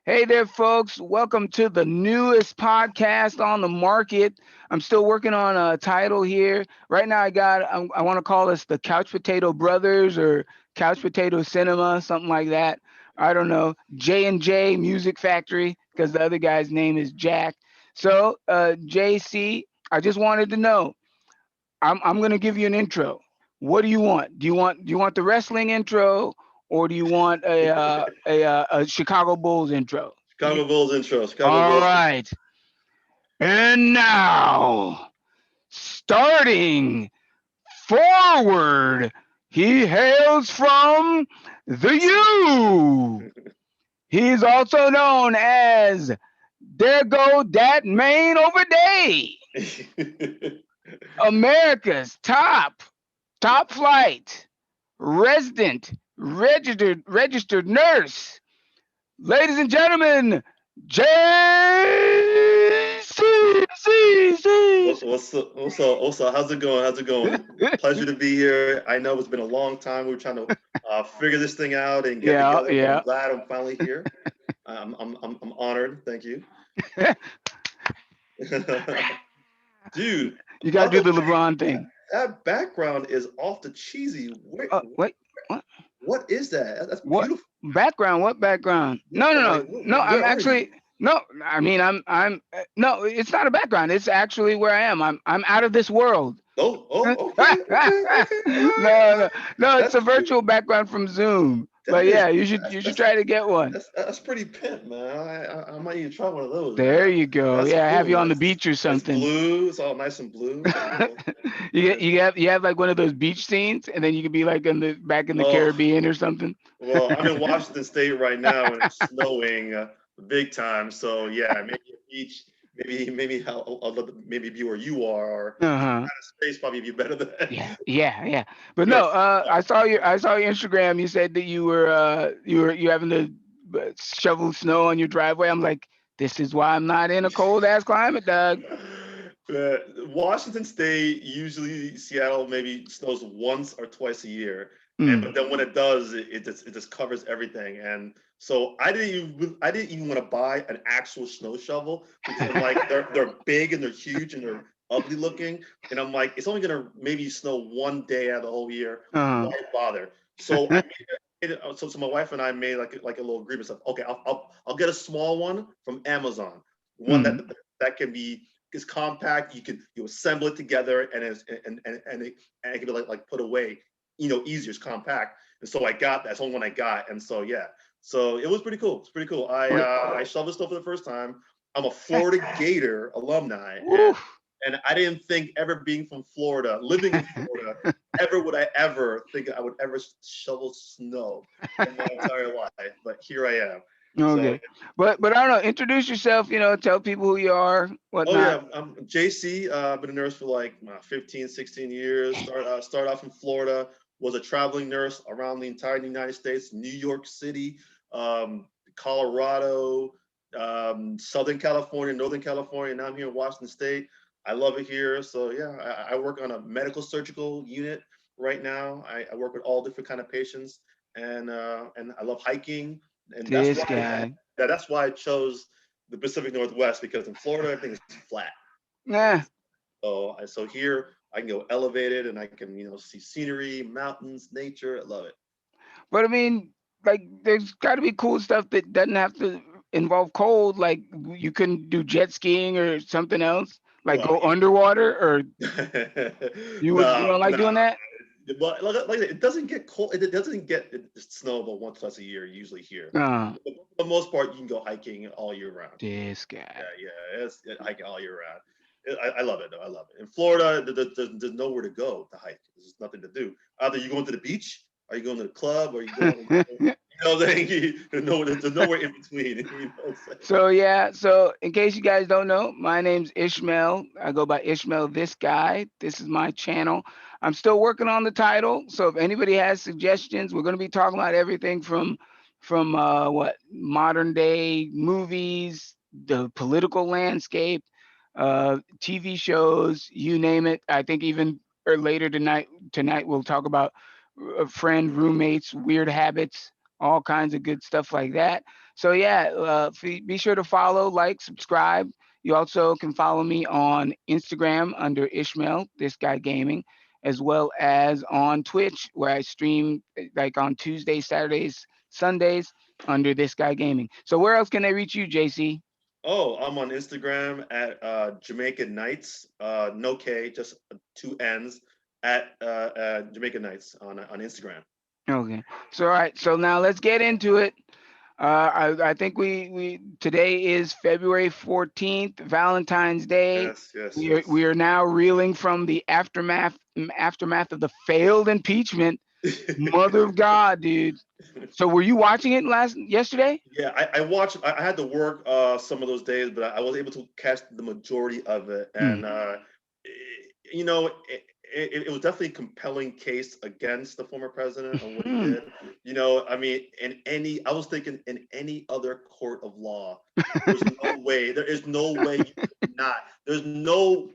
Hey there, folks. Welcome to the newest podcast on the market. I'm still working on a title here. Right now, I want to call this the Couch Potato Brothers or Couch Potato Cinema, something like that. I don't know. J&J Music Factory, because the other guy's name is Jack. So, JC, I just wanted to know. I'm gonna give you an intro. What do you want? Do you want the wrestling intro or do you want a Chicago Bulls intro? Chicago Bulls intro. Chicago All Bulls. right. And now, starting forward, he hails from the U. He's also known as There Go Dat Main Over Day, America's top flight registered nurse. Ladies and gentlemen, JCCC. What's up? How's it going? How's it going? Pleasure to be here. I know it's been a long time. We were trying to figure this thing out and get Yeah, together, but I'm yeah. glad I'm finally here. I'm honored. Thank you, dude. You got By to do the the way, LeBron thing. that background is off the cheesy. Wait, what? What is that? That's What beautiful. background? What background? Yeah, No, no, like, no, no. I'm where are you? actually no. I mean, no. It's not a background. It's actually where I am. I'm out of this world. Oh, no, okay. All right. no, no. It's That's a virtual background from Zoom. But that is yeah, you should that's try to get one. that's pretty pimp, man. I might even try one of those, man. There you go. That's Yeah, have cool. you on the Nice, beach or nice something. blue. It's all nice and blue. Nice. You have like one of those beach scenes, and then you could be like in the back in the Oh, Caribbean or something. well, I'm in Washington State right now, and it's snowing big time. So yeah, maybe a beach, maybe how maybe be where you are, or Uh some huh. kind of space probably be better than. Yeah, yeah, yeah. But Yes. no, I saw your Instagram. You said that you having to shovel snow on your driveway. I'm like, this is why I'm not in a cold ass climate, Doug. Washington State, usually Seattle maybe snows once or twice a year, and Mm. but then when it does, it just covers everything. And so I didn't even want to buy an actual snow shovel because I'm like they're big and they're huge and they're ugly looking, and I'm like it's only gonna maybe snow one day out of the whole year. Uh. Why bother? So so my wife and I made like a little agreement. Of okay, I'll get a small one from Amazon, one that Mm. that can be is compact. You assemble it together and it can be like put away, easier. It's compact, and so I got that's the only one I got, and so yeah, so it was pretty cool. It's pretty cool. I Wait. I shoveled stuff for the first time. I'm a Florida Gator alumni, and Woo. and I didn't think ever being from Florida, living in Florida, ever would I ever think I would ever shovel snow in my entire life. But here I am. So Okay, but I don't know. Introduce yourself. Tell people who you are, oh whatnot. yeah, I'm JC. I've been a nurse for like 15, 16 years. Started off in Florida. Was a traveling nurse around the entire United States, New York City, Colorado, Southern California, Northern California. Now I'm here in Washington State. I love it here. So yeah, I work on a medical surgical unit right now. I work with all different kind of patients, and I love hiking, and that's This why guy. that's why I chose the Pacific Northwest because in Florida everything is flat. Nah. So here I can go elevated and I can see scenery, mountains, nature. I love it. But I mean, like, there's got to be cool stuff that doesn't have to involve cold. Like, you can do jet skiing or something else, like Well, go underwater, or you no, don't like no. doing that? But like it doesn't get cold. It doesn't get snow about once twice a year usually here. Uh, But for the most part, you can go hiking all year round. this guy. Yeah, hiking all year round. I love it though. I love it. In Florida, there's nowhere to go to hike. There's nothing to do. Either you going to the beach, or you going to the club, or you going. There's nowhere in between. What I'm saying? So yeah, so in case you guys don't know, my name's Ishmael. I go by Ishmael this guy. This is my channel. I'm still working on the title. So if anybody has suggestions, we're going to be talking about everything from what modern day movies, the political landscape, TV shows, you name it. I think even or later tonight we'll talk about friend roommates, weird habits, all kinds of good stuff like that. So yeah, be sure to follow, like, subscribe. You also can follow me on Instagram under Ishmael, this guy gaming, as well as on Twitch where I stream like on Tuesdays, Saturdays, Sundays under this guy gaming. So where else can they reach you, JC? Oh, I'm on Instagram at Jamaican Nights, no K, just two N's at Jamaican Nights on Instagram. Okay. So all right. So now let's get into it. I think we today is February 14th, Valentine's Day. Yes, yes, We yes. are now reeling from the aftermath of the failed impeachment. Mother of God, dude. So were you watching it yesterday? Yeah, I watched. I had to work some of those days, but I was able to catch the majority of it, Mm. and you know, it was definitely a compelling case against the former president and what he Mhm. did. You know, I mean, I was thinking in any other court of law, there's no way. There is no way you could not. There's no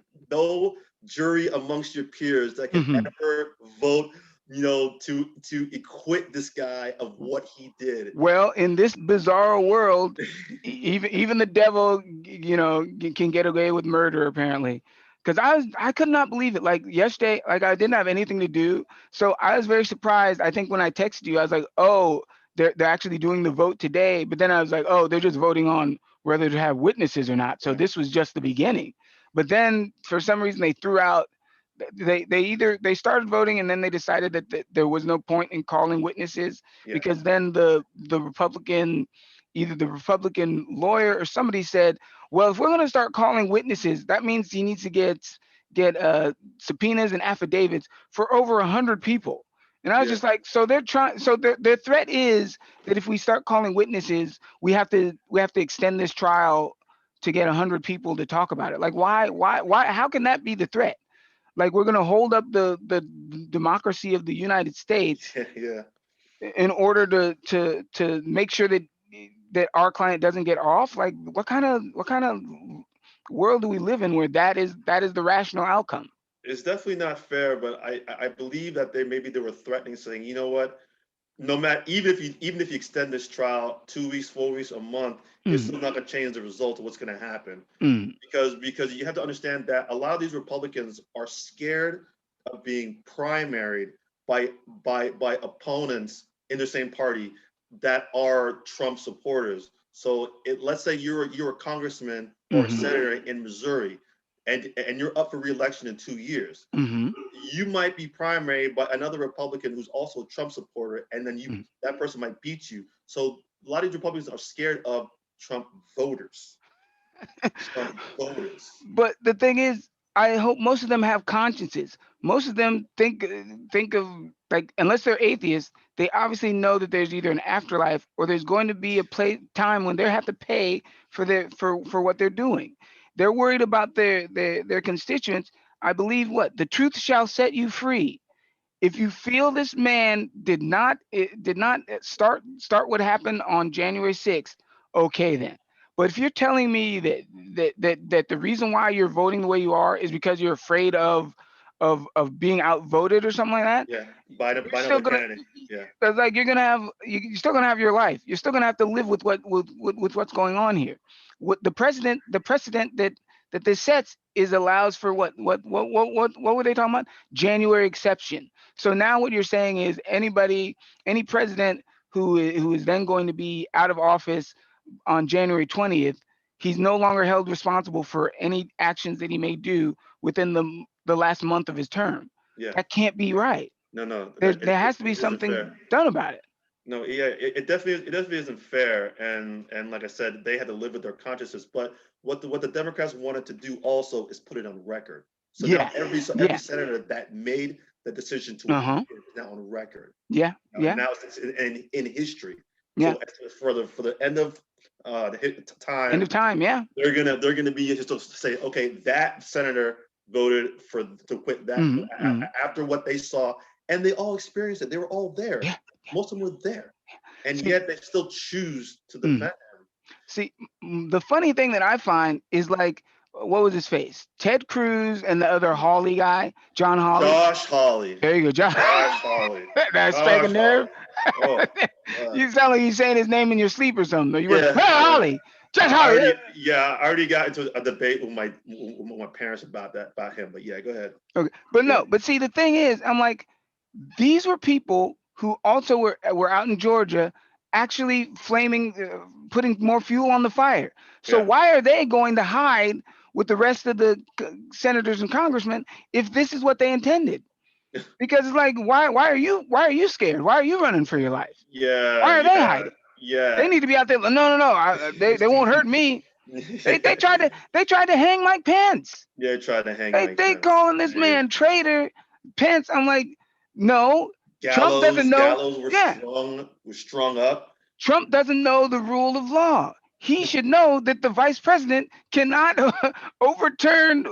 jury amongst your peers that can Mhm. ever vote, to acquit this guy of what he did. Well, in this bizarre world, even the devil, can get away with murder apparently. Because I could not believe it. Like yesterday, like I didn't have anything to do, so I was very surprised. I think when I texted you, I was like, oh, they're actually doing the vote today. But then I was like, oh, they're just voting on whether to have witnesses or not. So Right. this was just the beginning. But then for some reason they threw out. They started voting and then they decided that there was no point in calling witnesses Yeah. because then the Republican, either the Republican lawyer or somebody said, well, if we're going to start calling witnesses, that means he needs to get subpoenas and affidavits for over 100 people. And I was Yeah. just like, so they're trying. So their threat is that if we start calling witnesses, we have to extend this trial to get 100 people to talk about it. Like, why? How can that be the threat? Like, we're going to hold up the democracy of the United States Yeah. Yeah. in order to make sure that our client doesn't get off. Like, what kind of world do we live in where that is the rational outcome? It's definitely not fair, but I believe that they were threatening, saying, you know what, no matter, even if you extend this trial 2 weeks, 4 weeks, a month, it's Mm, still not going to change the result of what's going to happen. mm, Because you have to understand that a lot of these Republicans are scared of being primaried by by opponents in the same party that are Trump supporters. So let's say you're a congressman or a mm-hmm, senator in Missouri, and you're up for reelection in 2 years. mm-hmm, You might be primaried by another Republican who's also a Trump supporter, and then mm. that person might beat you. So a lot of these Republicans are scared of Trump voters. Trump voters. But the thing is, I hope most of them have consciences. Most of them think of, like, unless they're atheists, they obviously know that there's either an afterlife or there's going to be a time when they have to pay for what they're doing. They're worried about their constituents. I believe what the truth shall set you free. If you feel this man did not start what happened on January 6th, okay then. But if you're telling me that the reason why you're voting the way you are is because you're afraid of being outvoted or something like that, Yeah, you're by still another gonna candidate. Yeah, it's like you're still gonna have your life. You're still gonna have to live with what's going on here. What the precedent that this sets is allows for what were they talking about? January exception. So now what you're saying is any president who is then going to be out of office on January 20th, he's no longer held responsible for any actions that he may do within the last month of his term. yeah. That can't be right. No, no, There has to be it isn't something fair. done about it. No, yeah, it definitely isn't fair. And like I said, they had to live with their consciences. But what the Democrats wanted to do also is put it on record. So now Yeah. every Yeah. senator that made the decision to acquit Uh-huh. is now on record. Yeah. Yeah. Now it's in history. Yeah. So for the end of End time, of time. Yeah. they're gonna be just to say, okay, that senator voted to quit that Hmm. Hmm. after what they saw, and they all experienced it. They were all there. Yeah. Most of them were there, and See. yet they still choose to Mm. defend See, the funny thing that I find is like what was his face? Ted Cruz and the other Hawley guy, John Hawley. Josh Hawley. There you go, John. Josh Hawley. That strike a Josh nerve. Hawley. Oh, God. You sound like you're saying his name in your sleep or something. Or you were, Yeah, well, yeah. Holly, Josh Holly. I already got into a debate with my parents about that about him. But yeah, go ahead. Okay, but Yeah, no, but see, the thing is, I'm like, these were people who also were out in Georgia, actually flaming, putting more fuel on the fire. So yeah. why are they going to hide with the rest of the senators and congressmen if this is what they intended? Because it's like, why are you scared? Why are you running for your life? Yeah, Why are they yeah, hiding? They yeah. need to be out there. No, no, no. They won't hurt me. They tried to hang Mike Pence. Yeah, trying to hang Mike They Pence. calling this Yeah. man traitor. Pence. I'm like, no. Trump doesn't know. Gallows Yeah, were strung up. Trump doesn't know the rule of law. He should know that the vice president cannot overturn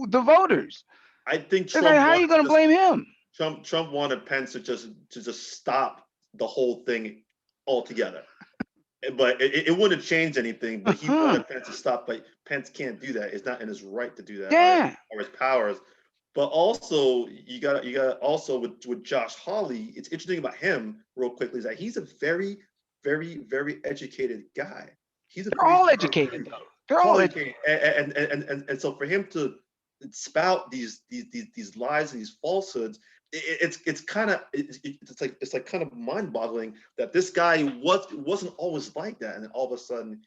the voters. I think It's like, Trump how are wanted you going to just blame him? Trump wanted Pence to just stop the whole thing altogether. But it wouldn't have changed anything. But he Uh-huh. wanted Pence to stop. But Pence can't do that. It's not in his right to do that, Yeah. or his powers. But also, you got also with Josh Hawley. It's interesting about him, real quickly, is that he's a very, very educated guy. He's a They're very all smart, educated, very though. They're all educated, educated. and so for him to spout these lies and these falsehoods, it's kind of it's like kind of mind boggling that this guy wasn't always like that, and then all of a sudden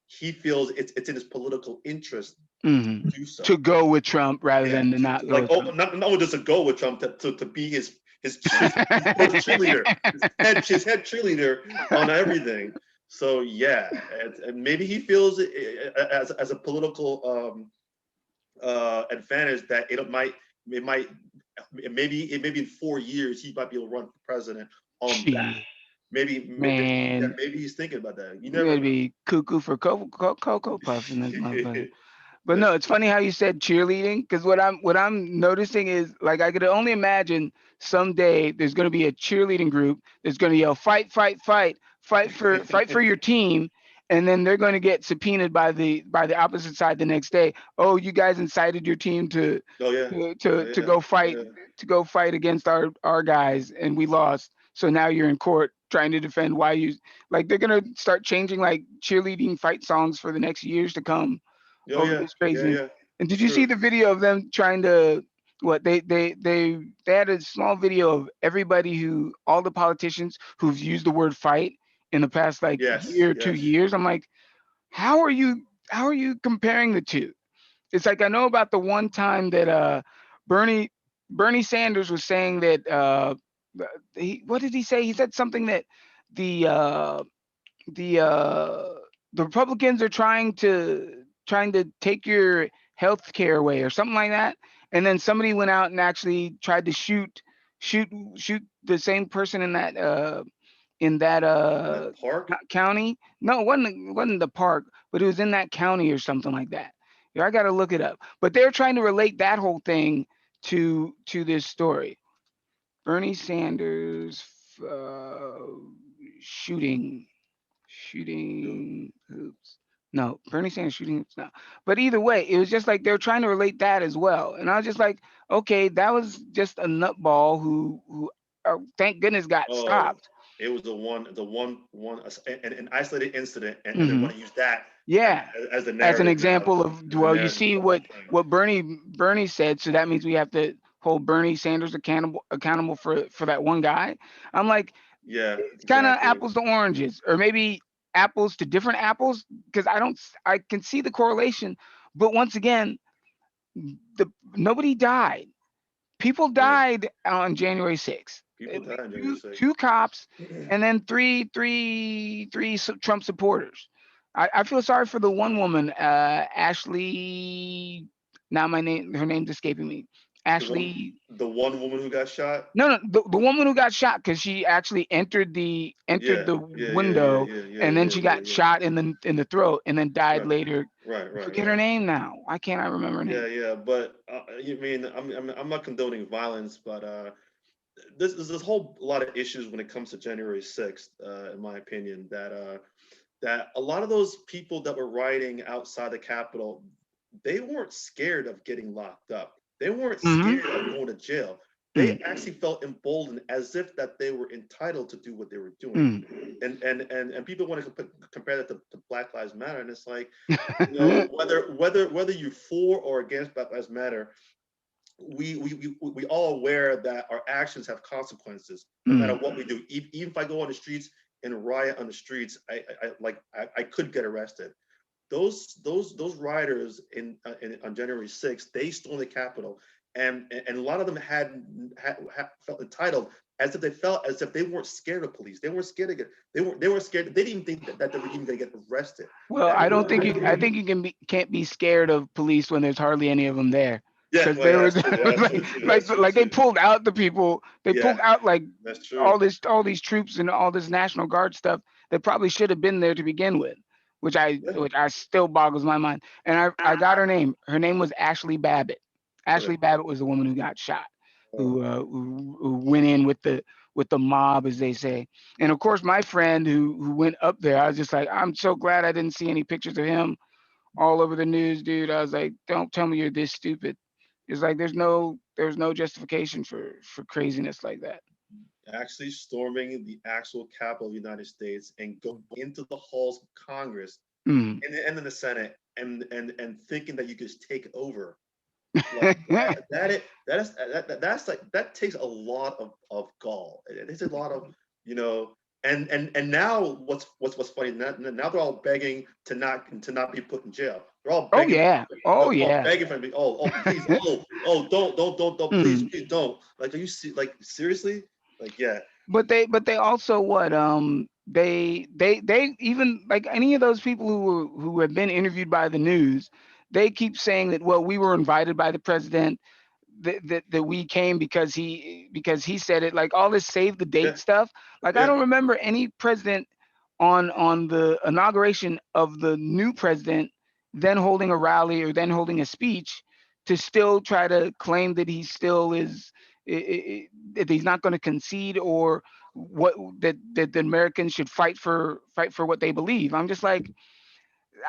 he feels it's in his political interest Hmm. to do so. To go with Trump rather Yeah, than to not go like, with oh, Trump. not only just to go with Trump, to be his first cheerleader, his head cheerleader on everything. So yeah, and maybe he feels as a political advantage that it might maybe in 4 years he might be able to run for president on that. Gee, man, Maybe he's thinking about that. You you never gotta know. be cuckoo for cocoa puffs in this motherfucker. But no, it's funny how you said cheerleading because what I'm noticing is like I could only imagine someday there's going to be a cheerleading group that's going to yell fight, fight, fight, fight for your team, and then they're going to get subpoenaed by the opposite side the next day. Oh, you guys incited your team to Oh yeah, to oh to, to yeah, go fight yeah. to go fight against our guys, and we lost. So now you're in court trying to defend why you like they're gonna start changing like cheerleading fight songs for the next years to come Oh over yeah, this yeah, crazy. yeah, And for did you see sure. the video of them trying to what they had a small video of everybody who all the politicians who've used the word fight in the past like Yes, year, two yes. years. I'm like, how are you comparing the two? It's like I know about the one time that Bernie Bernie Sanders was saying that what did he say? He said something that the uh the uh the Republicans are trying to take your health care away or something like that. And then somebody went out and actually tried to shoot shoot the same person in that In that park. county. No, it wasn't the park, but it was in that county or something like that. Yeah, I got to look it up. But they're trying to relate that whole thing to this story. Bernie Sanders uh, shooting Dude. shooting hoops. No, Bernie Sanders shooting hoops. No, but either way, it was just like they were trying to relate that as well, and I was just like, okay, that was just a nutball who thank goodness got Oh, stopped. it was one an isolated incident, and they Hmm. want to use that Yeah, as the as an narrative now, example of as a well, you narrative see for the whole thing. what Bernie said, so that means we have to hold Bernie Sanders accountable for that one guy. I'm like, Yeah, it's kind of exactly. apples to oranges, or maybe apples to different apples, because I can see the correlation, but once again, the nobody died. People Yeah, died on January 6th. people At died least on January two 6th. two cops, and then three Trump supporters. I feel sorry for the one woman, Ashley. Now her name's escaping me. The one, Ashley. the one woman who got shot. No, no, the woman who got shot because she actually entered Yeah, the yeah, yeah, yeah, window, yeah, yeah, and then yeah, she yeah, got yeah. shot in the throat and then died Right, later. right, I right, forget her right. name now. Why can't I remember her Yeah, name? yeah. But you mean I'm not condoning violence, but there's this whole lot of issues when it comes to January 6th, in my opinion, that a lot of those people that were rioting outside the Capitol, they weren't scared of getting locked up. They weren't Mm-hmm. scared of going to jail. They Mm, actually felt emboldened, as if that they were entitled to do what they were doing. mm. And people want to compare that to Black Lives Matter, and it's like, you know, whether you're for or against Black Lives Matter, we all aware that our actions have consequences no matter Mm. what we do. Even if I go on the streets and riot on the streets, I could get arrested. Those rioters on January 6th, they stormed the Capitol, and a lot of them had felt entitled, as if they felt as if they weren't scared of police. They weren't scared to get. They were scared. They didn't even think that they were even going to get arrested. Well, That I don't think you. I think you can't be scared of police when there's hardly any of them there, Yeah, because well, they yeah, were that's true. Yeah, that's true too. That's true like they too. pulled out the people. They Yeah, pulled out like that's true. all these troops and all this National Guard stuff that probably should have been there to begin with, Yeah. which I still boggles my mind. And I got her name. Her name was Ashley Babbitt. Okay. Ashley Babbitt was the woman who got shot, Oh, who went in with the mob, as they say. And of course, my friend who went up there, I was just like, I'm so glad I didn't see any pictures of him all over the news, dude. I was like, don't tell me you're this stupid. It's like there's no justification for craziness like that. actually storming the actual Capitol of the United States and go into the halls of Congress Mm. and in the Senate, and thinking that you could just take over. Like that's like, that takes a lot of gall. It takes a lot of, you know. And now what's funny now, they're all begging to not be put in jail. They're all Oh begging. yeah. Oh They're all yeah. begging for me. Oh please. Oh don't please Mm. please don't. Like, are you like, seriously? Like, yeah. But they also what they even like any of those people who have been interviewed by the news, they keep saying that, well, we were invited by the president, that we came because he said it, like all this save the Yeah. date stuff. Like I Yeah. don't remember any president on the inauguration of the new president then holding a rally or then holding a speech to still try to claim that he still is that he's not going to concede, or what that the Americans should fight for what they believe. I'm just like,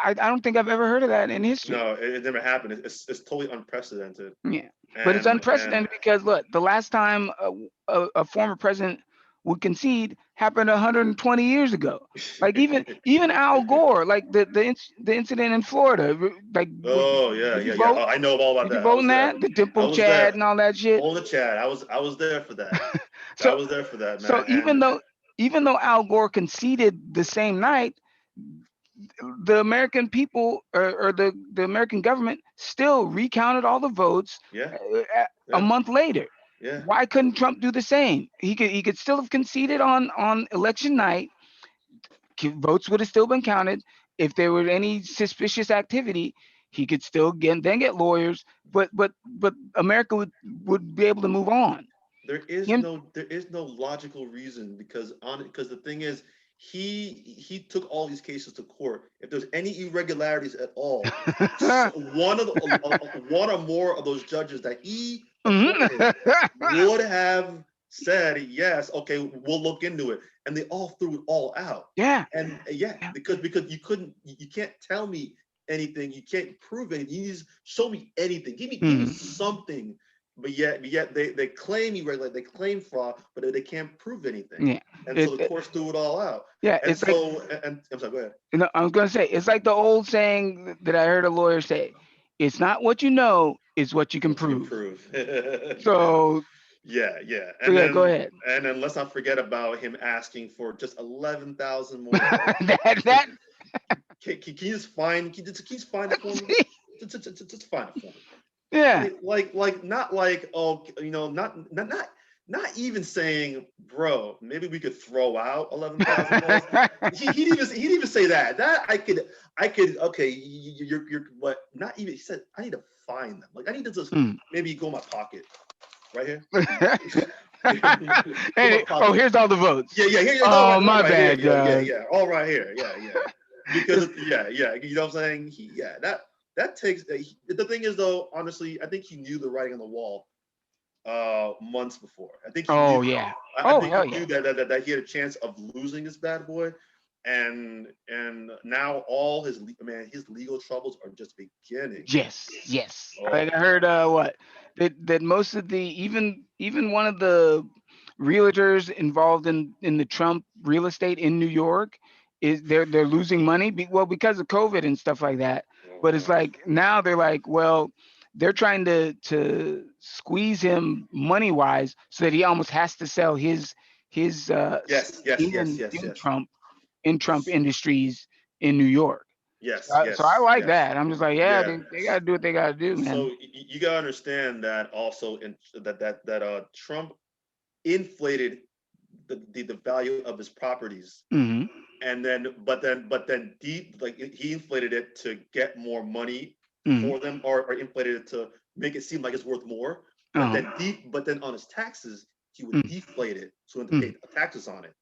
I don't think I've ever heard of that in history. No, it never happened. It's totally unprecedented. Yeah, but it's And unprecedented because look, the last time a former president would concede happened 120 years ago. Like even Al Gore, like the incident in Florida, like Oh yeah, did you yeah, yeah. vote? Oh, I know all about Did you that. I vote was in there. that? The I dimple was there. Chad and all that shit. On the chat. I was there for that. I So was there for that, so man. And even though Al Gore conceded the same night, the American people or the American government still recounted all the votes yeah, a yeah, month later. yeah. Why couldn't Trump do the same? He could still have conceded on election night. Votes would have still been counted. If there were any suspicious activity, he could still get lawyers. But America would be able to move on. Him. There is no logical reason, because the thing is, he took all these cases to court. If there's any irregularities at all, one or more of those judges that he appointed would have said, yes, okay, we'll look into it, and they all threw it all out. Yeah. And yeah, Yeah. because you can't tell me anything, you can't prove anything, you just show me anything, give me Mhm. something. But yet they claim irregular, they claim fraud, but they can't prove anything, Yeah. and so It, the it courts threw it all out. yeah. And It's like, so, and I'm sorry, go ahead. you know, I was gonna say, it's like the old saying that I heard a lawyer say: "It's not what you know, it's what you can What you can prove." prove. So Yeah, yeah. so yeah, go ahead. And then let's not forget about him asking for just 11,000 more votes. That Can you just find? Can you just find it for me? Just find it for me. yeah. Not like, oh, not even saying, bro, maybe we could throw out 11,000 votes. He'd even say that. That I could. Okay, you're what? Not even. He said, I need to find them. Like, I need to just Mm. maybe go in my pocket right here. Go in my Hey, oh, pocket. here's all the votes. Yeah, yeah, here, it's Oh, all my right here. bad, Yeah, yeah, guys. yeah. All right here. Yeah, yeah. Because It's, yeah, yeah. You know what I'm saying? Yeah, that takes. The thing is, though, honestly, I think he knew the writing on the wall months before. I think he knew. oh yeah. I Oh think he hell knew yeah. that he had a chance of losing this bad boy, and now all his legal troubles are just beginning. Yes, yes. Oh Like I my heard God. what that most of the even one of the realtors involved in the Trump real estate in New York is they're losing money well because of COVID and stuff like that. Oh But it's wow. like now they're like, well, they're trying to squeeze him money wise so that he almost has to sell his Yes, stake yes, yes, yes, in yes, Trump Industries in New York. yes, So I yes, like yes. that. I'm just like, yeah, Yeah. they got to do what they got to do, So man. you gotta understand that also in that Trump inflated the value of his properties, Hmm. and then deep like he inflated it to get more money Hmm. for them, or inflated it to make it seem like it's worth more. Uh-huh. But then on his taxes he would Mm, deflate it so he had to mm. pay taxes on it.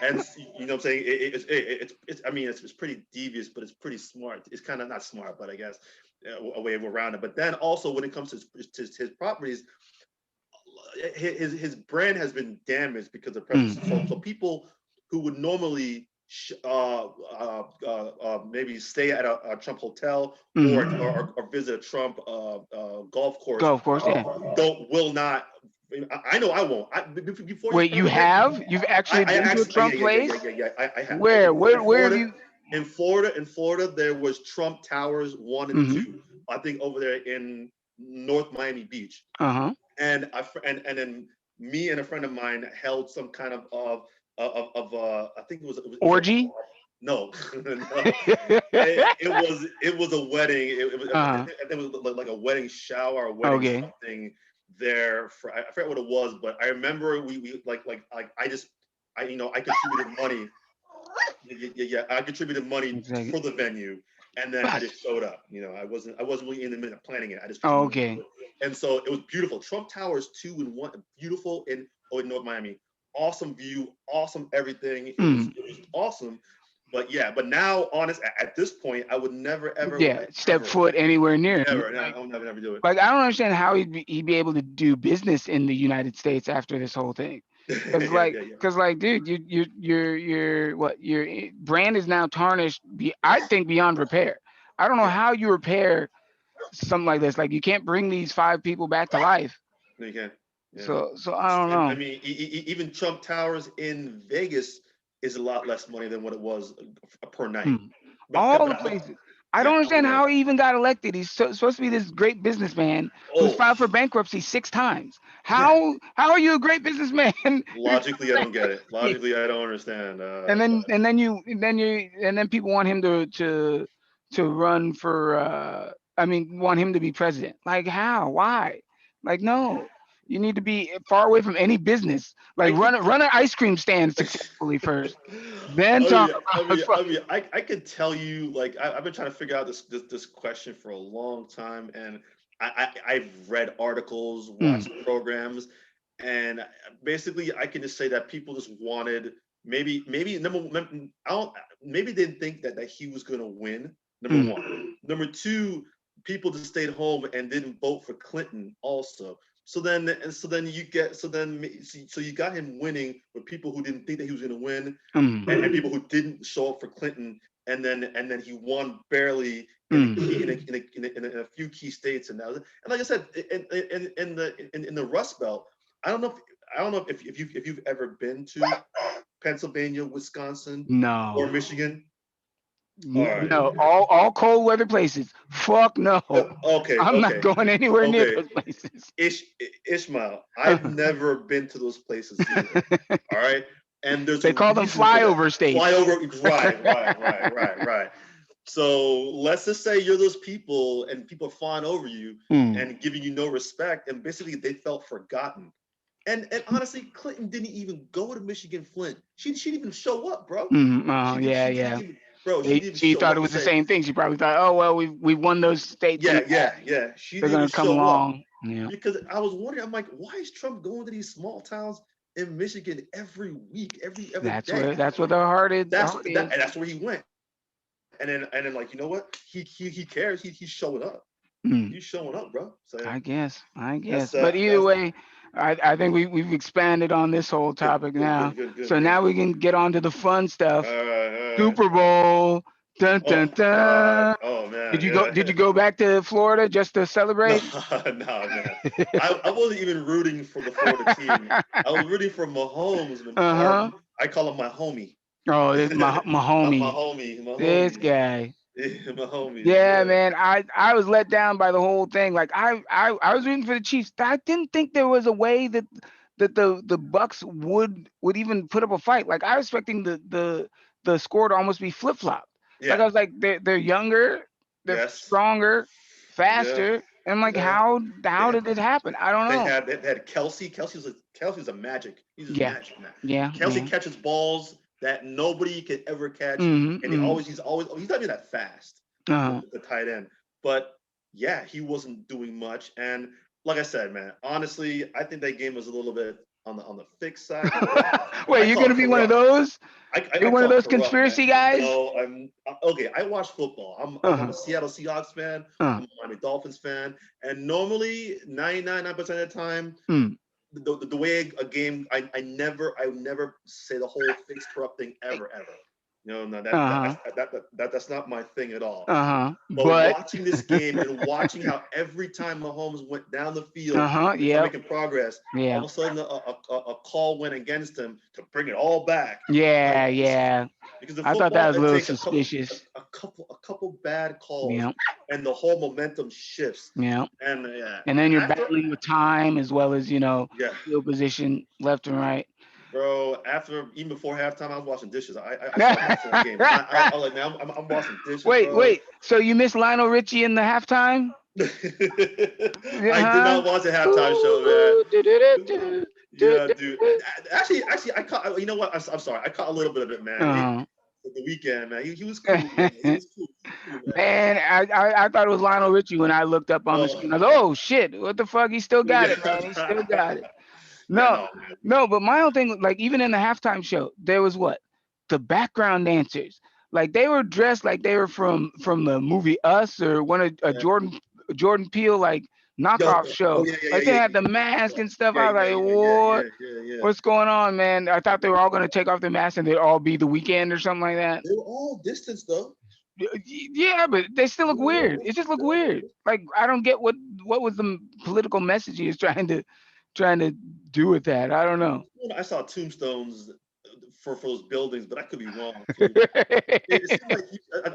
And you know what I'm saying, it's I mean it's pretty devious, but it's pretty smart. It's kind of not smart, but I guess a way of around it. But then also when it comes to his properties, his brand has been damaged because of Mm. preferences. So people who would normally maybe stay at a Trump hotel, Hmm. or visit a Trump golf course, Go, of course, yeah. don't will not. I know I won't. Before this Wait, you president, have? You've actually I been to a actually, Trump place? yeah. I have Where? Where have Florida, you? there was Trump Towers 1 and 2. Hmm. I think over there in North Miami Beach, Uh-huh. and and then me and a friend of mine held some kind I think it was a Orgy? no, no. It was a wedding. Uh-huh. It was like a wedding shower, a wedding Okay. something there. I forget what it was, but I remember we like I I contributed money. Yeah, I contributed money One second. for the venue, and then I Gosh. just showed up. I wasn't really in the minute of planning it. I just Oh, contributed to okay. it, and so it was beautiful. Trump Towers 2 and 1, beautiful in North Miami. Awesome view, awesome everything. Mm. It was awesome. But yeah, but now, honest at this point, I would never, ever, Yeah, step foot anywhere near him. never, I would never do Like I don't understand how he'd be able to do business in the United States after this whole thing. it. Yeah, Cause like, dude, your brand is now tarnished. I think beyond repair. I don't know yeah. how you repair something like this. Like you can't bring these five people back to life. No, you can. Yeah. So I don't And I know. mean, even Trump Towers in Vegas is a lot less money than what it was per night. Hmm. But All the places. I don't yeah, I understand know. how he even got elected. He's supposed to be this great businessman who's Oh, filed for bankruptcy 6 times. yeah. How are you a great businessman who's Logically, I don't get it. Logically, I don't understand. and then people want him to run for I mean want him to be president. Like how? Why? Like no. You need to be far away from any business. I Like could. run an ice cream stand successfully first. Then talk about fucking I could tell you, like, I've been trying to figure out this question for a long time, and I've read articles, mm, watched programs, and basically, I can just say that people just wanted, maybe I don't, maybe they didn't think that he was going to win. Number mm, one. Number two, people just stayed home and didn't vote for Clinton also. So then you get so you got him winning with people who didn't think that he was going to win, mm, and people who didn't show up for Clinton, and then he won barely in a mm. key in a few key states, and like I said, in the Rust Belt. I don't know if you've ever been to Pennsylvania, Wisconsin, or No. Michigan. All right. No, all cold weather places. Fuck no. Okay. I'm not Okay. going anywhere near Okay. those places. Ishmael, I've never been to those places either. All right. And there's a They call them reason for that. flyover states. Flyover, right. So let's just say you're those people and people are flying over you Mm, and giving you no respect. And basically they felt forgotten. And honestly, Clinton didn't even go to Michigan Flint. She didn't even show up, bro. mm, oh yeah, She didn't yeah. even, bro, she didn't even She show thought it up to was the say, same thing. She probably thought, oh well, we won those states in the past. yeah. She They're didn't even gonna come show up. along. Yeah, Because I was wondering, I'm like, why is Trump going to these small towns in Michigan every week, every day? that's where the heart is. Heart And is. that's where he went. And then like, you know what? He cares. He's showing up. Mm, He's showing up, bro. So I guess. that's But either way, I think we've expanded on this whole Good, topic good, now. good, good, good, So man. now we can get on to the fun All stuff. right, Super all right. Bowl. Dun Oh dun my God. dun. Oh Did man. you go? Did you go back to Florida just to No, celebrate? no, man. I wasn't even rooting for the Florida team. I was rooting for Mahomes, man. Uh-huh. I call him my homie. Oh, this is my My homie. homie, my This homies. guy. Yeah, my homies. Yeah, Yeah. man. I was let down by the whole thing. Like I was rooting for the Chiefs. I didn't think there was a way that the Bucks would even put up a fight. Like I was expecting the score to almost be flip flopped. Like I Yeah. was like they're younger, they're Yes. stronger, Yeah. faster. And I'm like, Yeah. how They, did it happen? I don't know. they had Kelsey. Kelsey's a magic. He's just Yeah, magic, man. yeah, Kelsey yeah. catches balls that nobody could ever catch, Mm-hmm. and Mm-hmm. he's not even that fast. Uh-huh. The tight end, but yeah, he wasn't doing much. And like I said, man, honestly, I think that game was a little bit on the fixed side. I Wait, you're call gonna it be one of corrupt. those? You're I one of call it those corrupt, man. conspiracy guys? No, okay. I watch football. I'm Uh-huh. a Seattle Seahawks fan. Uh-huh. I'm a Miami Dolphins fan, and normally 99% of the time, Mm. the way a game, I would never say the whole fixed corrupt thing ever. No, Uh-huh. that's not my thing at all. Uh-huh. But But watching this game and watching how every time Mahomes went down the field uh-huh. and started Yep. making progress, all Yeah. of a sudden a call went against him to bring it all back. Like Yeah, this, yeah. because in I thought that football was a it little takes suspicious. a couple bad calls Yeah. and the whole momentum shifts. Yeah. And yeah, And then you're after battling with time as well as, yeah, field position left and right. bro, after even before halftime, I was washing dishes. I stopped watching that game. I was like, man, I'm washing dishes, Wait, bro. wait. So you missed Lionel Richie in the halftime? I did Huh? not watch the halftime show, man. Ooh, do, do, do, do, do, Yeah, do, dude. do. Actually, I caught. You know what? I'm sorry. I caught a little bit of it, man. Uh-huh. The weekend, man. He was cool, man. He was cool. He was cool, man. Man, I thought it was Lionel Richie when I looked up on the screen. I was like, Oh, oh shit, what the fuck? He still got yeah. it, man. He still got it. Yeah, No, no, man. no, but my whole thing, like even in the halftime show, there was what? The background dancers. Like they were dressed like they were from the movie Us or one of a Yeah. Jordan Peele like Yo, knockoff oh show. yeah, yeah, Like yeah, they yeah, had the mask and stuff. yeah, I was yeah, like, yeah, yeah, what? yeah, yeah, yeah. What's going on, man? I thought they were all gonna take off their masks and they'd all be the weekend or something like that. They were all distance though. Yeah, but they still look They were all weird. It distance. just look weird. Like I don't get what was the political message he was trying to do with that. I don't know. I saw tombstones for those buildings, but I could be wrong too. It seemed like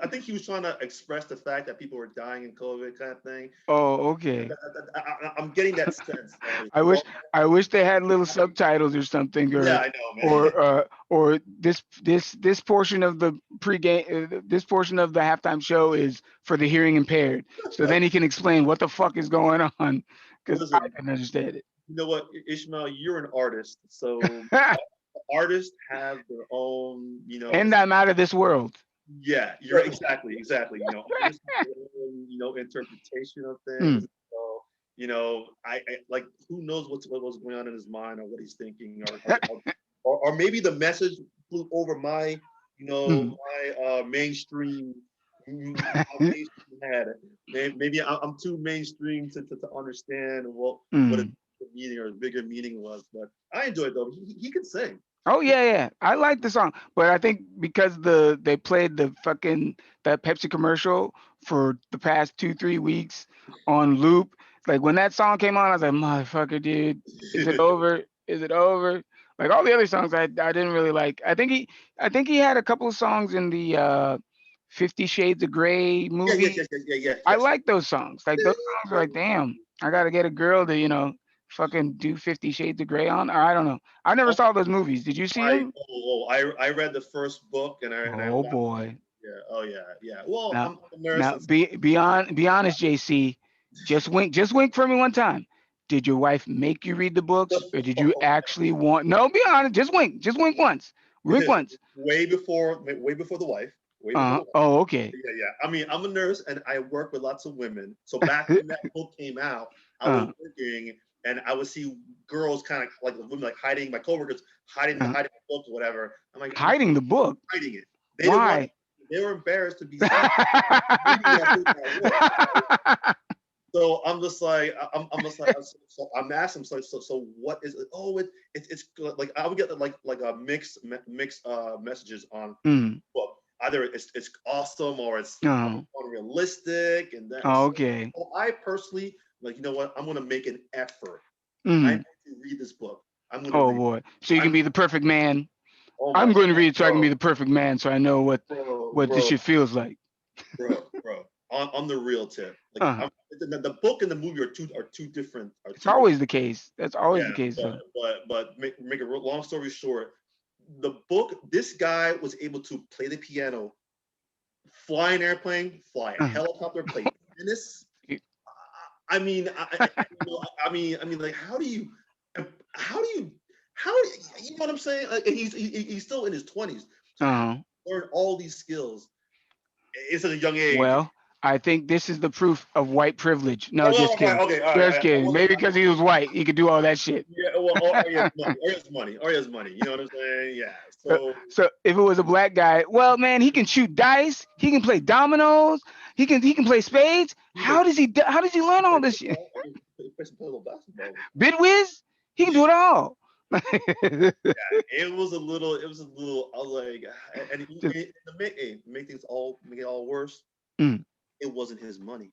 I think he was trying to express the fact that people were dying in COVID, kind of thing. Oh, okay. I'm getting that sense. I wish I wish they had little subtitles or something, Yeah, I know, man. or this portion of the pregame, this portion of the halftime show is for the hearing impaired. So then he can explain what the fuck is going on, because I Listen, can understand it. you know what, Ishmael, you're an artist, so artists have their own, And I'm out of this world. yeah, you're exactly. Artists have their own, interpretation of things. Mm, So, I like who knows what was going on in his mind or what he's thinking, or maybe the message flew over mm. my mainstream head. Maybe I'm too mainstream to understand what Mm. the meaning or his bigger meaning was. But I enjoy it though. He can sing. Oh yeah, yeah. I like the song, but I think because they played the fucking that Pepsi commercial for the past 2 3 weeks on loop. Like when that song came on, I was like, motherfucker, dude, is it over? Is it over? Like all the other songs, I didn't really like. I think he had a couple of songs in the 50 Shades of Grey Yeah, yes, movie. yes, yes, yeah, yeah, I yes. like those songs. Like those songs are like, damn, I gotta get a girl to fucking do 50 Shades of Grey on. Or I don't know. I never Oh, saw those movies. Did you see them? I read the first book and I Oh watched. boy. Yeah. Oh yeah, yeah. Well, Now I'm a nurse now and be honest, JC. Just wink for me one time. Did your wife make you read the books or did you actually want no, be honest, just wink. Just wink once. Wink once. way before the wife. Way before the wife. Oh, okay. Yeah, yeah. I mean, I'm a nurse and I work with lots of women. So back when that book came out, I was uh, working and I would see girls kind of like women like hiding, my coworkers uh, hiding the book or whatever. I'm hiding the book. hiding it. They didn't want Why? they were embarrassed to be seen reading that book at work. So So I'm just like I'm just like so I'm asking him so what is it? Oh it's good. Like I would get like a mixed messages on Mm. well either it's awesome or it's Oh. unrealistic and that Oh, so, okay. so I personally like you know what I'm gonna make an effort. I'm Mm. going to read this book. I'm gonna Oh read. boy. So you can I'm be the perfect man. oh my I'm going to god, read so I can be the perfect man, so I know bro, what this bro, shit feels like. bro. On the real tip, like Uh, the book and the movie are two different it's always the case. That's always the yeah, case, but though. make a long story short, the book this guy was able to play the piano, fly an airplane, fly a Uh, helicopter, play tennis. I mean, I mean, like, how do you, how you know what I'm saying? Like, and he's still in his 20s, so how uh, learn all these skills at such a young age? well, I think this is the proof of white privilege. No, Oh, just okay, kidding. okay, all right. Just kidding. Maybe because he was white, he could do all that shit. Yeah, well, or he has money, or he has money, or he has money. You know what I'm saying? Yeah. So if it was a black guy, well, man, he can shoot dice. He can play dominoes. He can play spades. He can How does he learn all play this shit? football. I can play some little basketball. Bitwiz? He can do it all. It was a little. I was like, Just, to make it all worse. mm, It wasn't his money.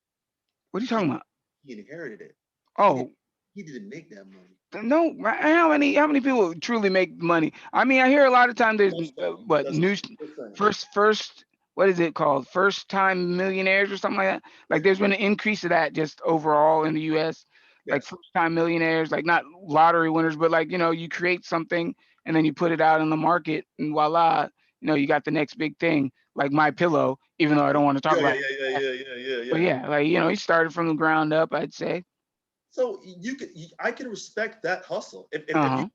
what are you talking He about? he inherited it. He didn't Oh, he didn't make that money. no. How many people truly make money? I mean, I hear a lot of times there's That's all. what That's news 2%. first what is it called? First time millionaires or something like that. Like Yeah. there's been an increase of that just overall in the US. Like Yes. first time millionaires, like not lottery winners, but like, you create something and then you put it out in the market and voila, you got the next big thing, like my pillow, even though I don't want to talk Yeah. Yeah. about Yeah. Yeah. that. Yeah. Yeah. Yeah. But Yeah. yeah, like, he started from the ground up, I'd say. So I can respect that hustle. If you, Uh-huh.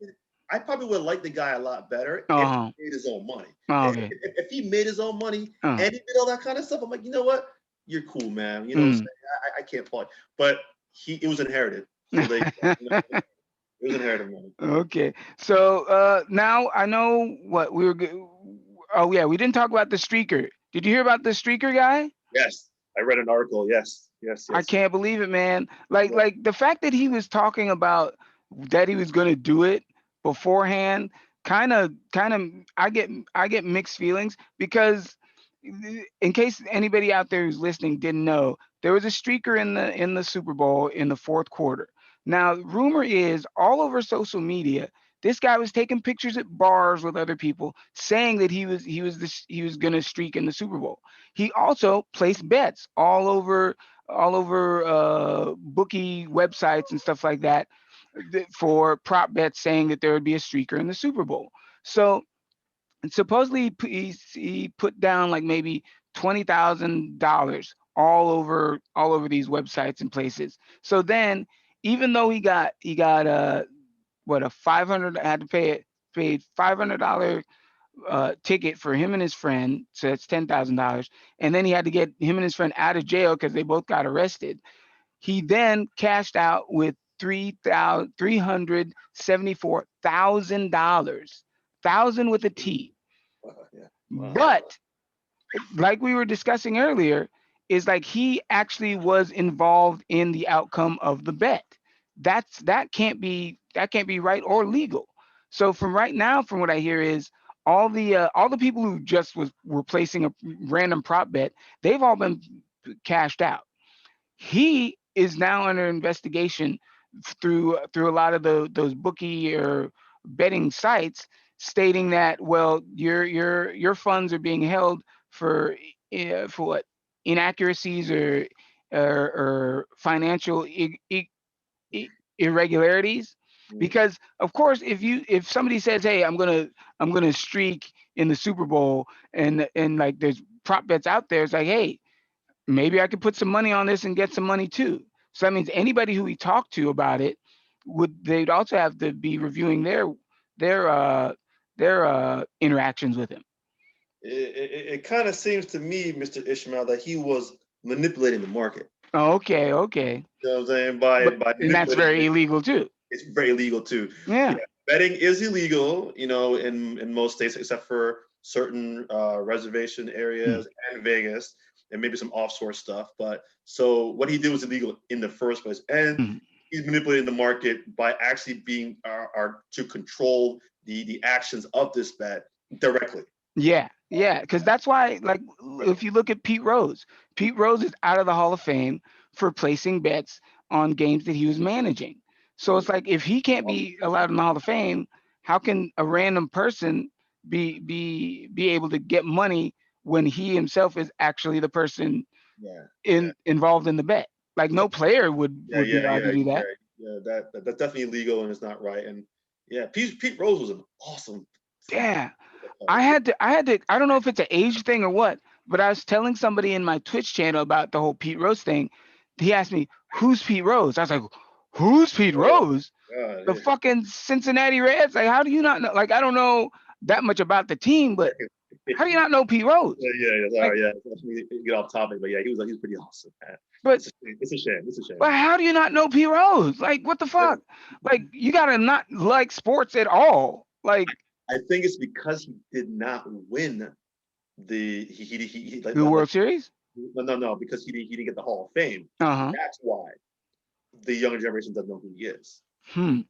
I probably would like the guy a lot better if he Uh-huh. made his own money. Oh, If, okay. if he made his own money Uh-huh. and he did all that kind of stuff, I'm like, you know what? You're cool, man. You know what I'm Mm. saying? I can't fault. But it was inherited. So they, it was inherited money. Okay. So now I know what we were. Oh yeah, we didn't talk about the streaker. Did you hear about the streaker guy? Yes, I read an article. Yes, yes, I yes. can't believe it, man. Like Yeah. like the fact that he was talking about that he was going to do it beforehand kind of I get mixed feelings because in case anybody out there who's listening didn't know, there was a streaker in the Super Bowl in the fourth quarter. Now, rumor is all over social media, this guy was taking pictures at bars with other people, saying that he was going to streak in the Super Bowl. He also placed bets all over bookie websites and stuff like that for prop bets, saying that there would be a streaker in the Super Bowl. So supposedly he put down like maybe $20,000 all over these websites and places. So then, even though he got what, a 500, had to paid $500 ticket for him and his friend, so that's $10,000, and then he had to get him and his friend out of jail because they both got arrested. He then cashed out with $374,000, thousand with a T. Yeah. Wow. But like we were discussing earlier, is like he actually was involved in the outcome of the bet. That can't be right or legal. So from right now, from what I hear is all the people who just were placing a random prop bet, they've all been cashed out. He is now under investigation through a lot of those bookie or betting sites, stating that, well, your funds are being held for what, inaccuracies or financial irregularities. Mm. Because of course, if somebody says, hey, I'm gonna streak in the Super Bowl, and like there's prop bets out there, it's like, hey, maybe I could put some money on this and get some money too. So that means anybody who we talk to about it, they'd also have to be reviewing their uh their interactions with him. It kind of seems to me, Mr. Ishmael, that he was manipulating the market. Oh, okay, okay. You know what I'm saying? But By and that's manipulating very it, illegal too. it's very illegal too. Yeah, Yeah. betting is illegal, in most states except for certain reservation Hmm. areas and Vegas. and maybe some offshore stuff. But so what he did was illegal in the first place, and Mhm. he's manipulating the market by actually being are to control the actions of this bet directly. Yeah, yeah, because that's why, like, Right. if you look at Pete Rose is out of the Hall of Fame for placing bets on games that he was managing. So it's like if he can't be allowed in the Hall of Fame, how can a random person be able to get money when he himself is actually the person Yeah, yeah, involved in the bet? Like yeah, no player would be allowed to do yeah, that. yeah. That's definitely illegal and it's not right. And yeah, Pete Rose was an awesome Yeah. player. I don't know if it's an age thing or what, but I was telling somebody in my Twitch channel about the whole Pete Rose thing. He asked me, "Who's Pete Rose?" I was like, "Who's Pete Oh Rose?" God, The fucking Cincinnati Reds. Like, how do you not know? Like, I don't know that much about the team, but yeah. how do you not know Pete Rose? Yeah, yeah, yeah. Like, Sorry, yeah. Let me get off topic, but yeah, he was pretty awesome, man. but It's a shame. It's a shame. It's a but shame. how do you not know Pete Rose? Like, what the fuck? Like, you gotta not like sports at all. Like I think it's because he did not win he the World Series. no, because he didn't get the Hall of Fame. Uh huh. That's why the younger generation doesn't know who he is. Hmm.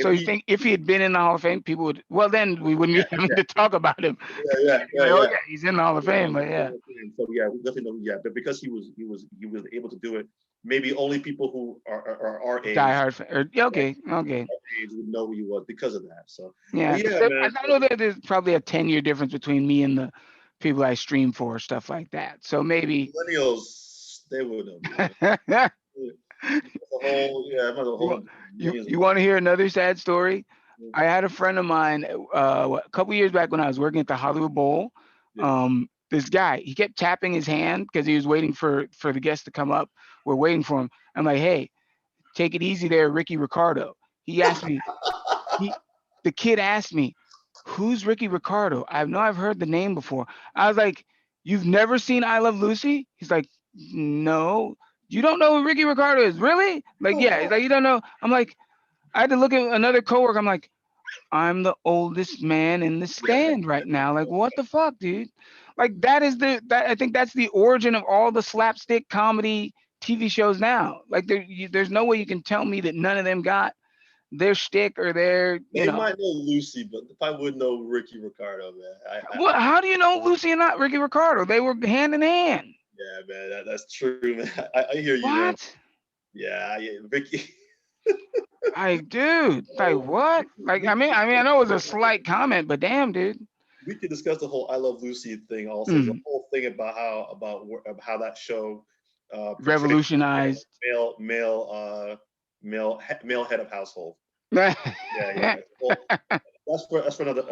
So If you he think if he had been in the Hall of Fame, people would, well, then we wouldn't be having yeah, to talk about him. Be like, oh yeah. yeah, he's in the Hall of Yeah, Fame. But yeah, so yeah, we definitely know. Yeah, but because he was able to do it, maybe only people who are our Die age, Hard fan. Or, yeah, yeah, okay, okay, would know who he was because of that. So, but yeah. yeah, I man. know that there's probably a 10-year difference between me and the people I stream for, stuff like that. So maybe Millennials, they would know who he is. you That's a whole, yeah, that's a wa- whole millions of you want to hear another sad story? people. I had a friend of mine a couple years back when I was working at the Hollywood Bowl. Yeah. This guy, he kept tapping his hand because he was waiting for the guest to come up. We're waiting for him. I'm like, hey, take it easy there, Ricky Ricardo. He asked me, he the kid asked me, who's Ricky Ricardo? I know I've heard the name before. I was like, you've never seen I Love Lucy? He's like, no. You don't know who Ricky Ricardo is? Really? Like, yeah. He's like, you don't know. I'm like, I had to look at another coworker. I'm like, I'm the oldest man in the Yeah, stand right now. Like, what the fuck, dude? Like, that is that I think that's the origin of all the slapstick comedy TV shows now. Like, there's no way you can tell me that none of them got their shtick or their, they might know Lucy, but if I would know Ricky Ricardo, man, what? How do you know Lucy and not Ricky Ricardo? They were hand in hand. yeah, man, that's true, man. I hear you, man. What? Yeah, yeah, Ricky. Like, dude, like what? Like, I know it was a slight comment, but damn, dude. We could discuss the whole "I Love Lucy" thing. Also, there's a Mm, whole thing about how that show portrays revolutionized. male head of household. Oh Yeah, yeah. Well, that's for another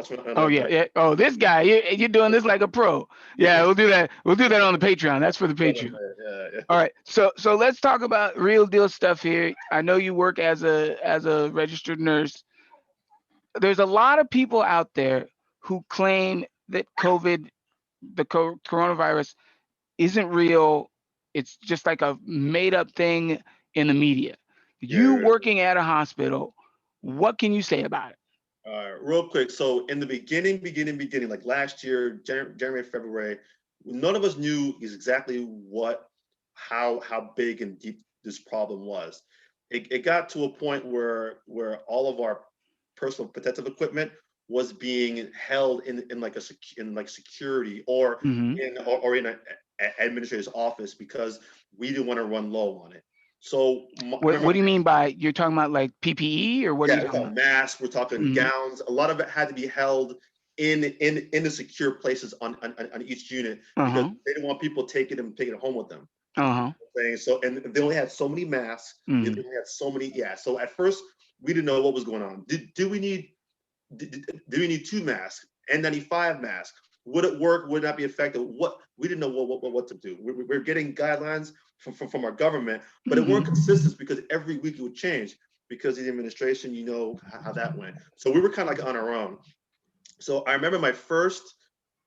yeah, time. yeah. Oh, this guy, you're doing this like a pro. Yeah, we'll do that. We'll do that on the Patreon. That's for the Patreon. Yeah, All yeah. right. So let's talk about real deal stuff here. I know you work as a registered nurse. There's a lot of people out there who claim that coronavirus isn't real. It's just like a made up thing in the media. You Yeah. working at a hospital, what can you say about it? Real quick. So in the beginning, like last year, January, February, none of us knew exactly how big and deep this problem was. It got to a point where all of our personal protective equipment was being held in like in like security Hmm. or in an administrator's office because we didn't want to run low on it. So I What remember do you mean by you're talking about like PPE or what are you yeah, we're talking talking about? masks, we're talking Hmm. gowns. A lot of it had to be held in the secure places on each unit Uh because huh. they didn't want people taking it home with them. Uh huh. Saying so, and they only had so many masks. They Hmm. only had so many. Yeah. So at first we didn't know what was going on. Do we need do we need two masks? N95 masks? Would it work? Would it not be effective? What we didn't know what to do. We're getting guidelines from our government, but it weren't Hmm. consistent because every week it would change because of the administration. You know how that went. So we were kind of like on our own. So I remember my first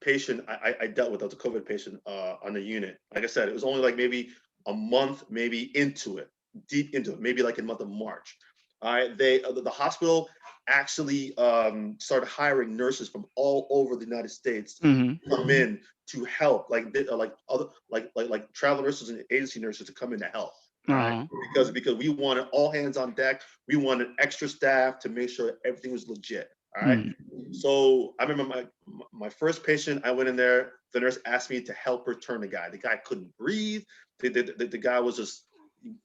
patient I dealt with, as a COVID patient on the unit. Like I said, it was only like maybe a month, maybe into it, deep into it, maybe like in the month of March. All right, the hospital actually started hiring nurses from all over the United States Mm-hmm. to come in to help, like other like travel nurses and agency nurses to come in to help. All right, Uh-huh. because we wanted all hands on deck. We wanted extra staff to make sure everything was legit. All right. Mm-hmm. So I remember my first patient. I went in there. The nurse asked me to help her turn the guy. The guy couldn't breathe. The guy was just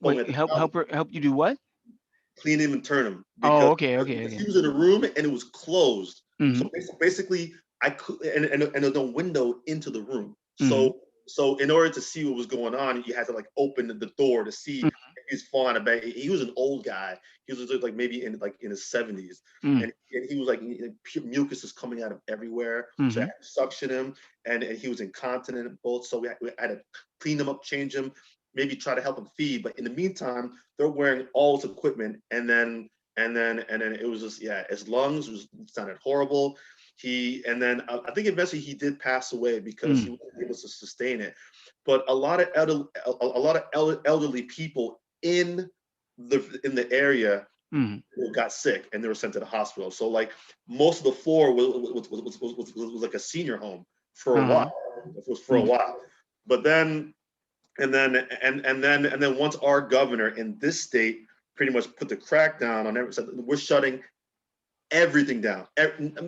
foaming Wait, at the help mouth. help her help you do what? Clean him and turn him Oh, because okay, okay, because he okay. was in a room and it was closed. Mm-hmm. So basically, I could and there's no window into the room. Mm-hmm. So in order to see what was going on, you had to like open the door to see if he's falling out of bed. He was an old guy. He was like maybe in his 70s, Mm-hmm. and he was like mucus is coming out of everywhere. So I Mm-hmm. had to suction him, and he was incontinent both. So we had to clean him up, change him, maybe try to help him feed. But in the meantime, they're wearing all his equipment, and then it was just, yeah, his lungs sounded horrible. And then I think eventually he did pass away because he Mm-hmm. wasn't able to sustain it. But a lot of elderly people in the area Mm-hmm. got sick and they were sent to the hospital. So like most of the floor was like a senior home for a Uh-huh. while. It was for a while. But then and then once our governor in this state pretty much put the crackdown on everything, said we're shutting everything down.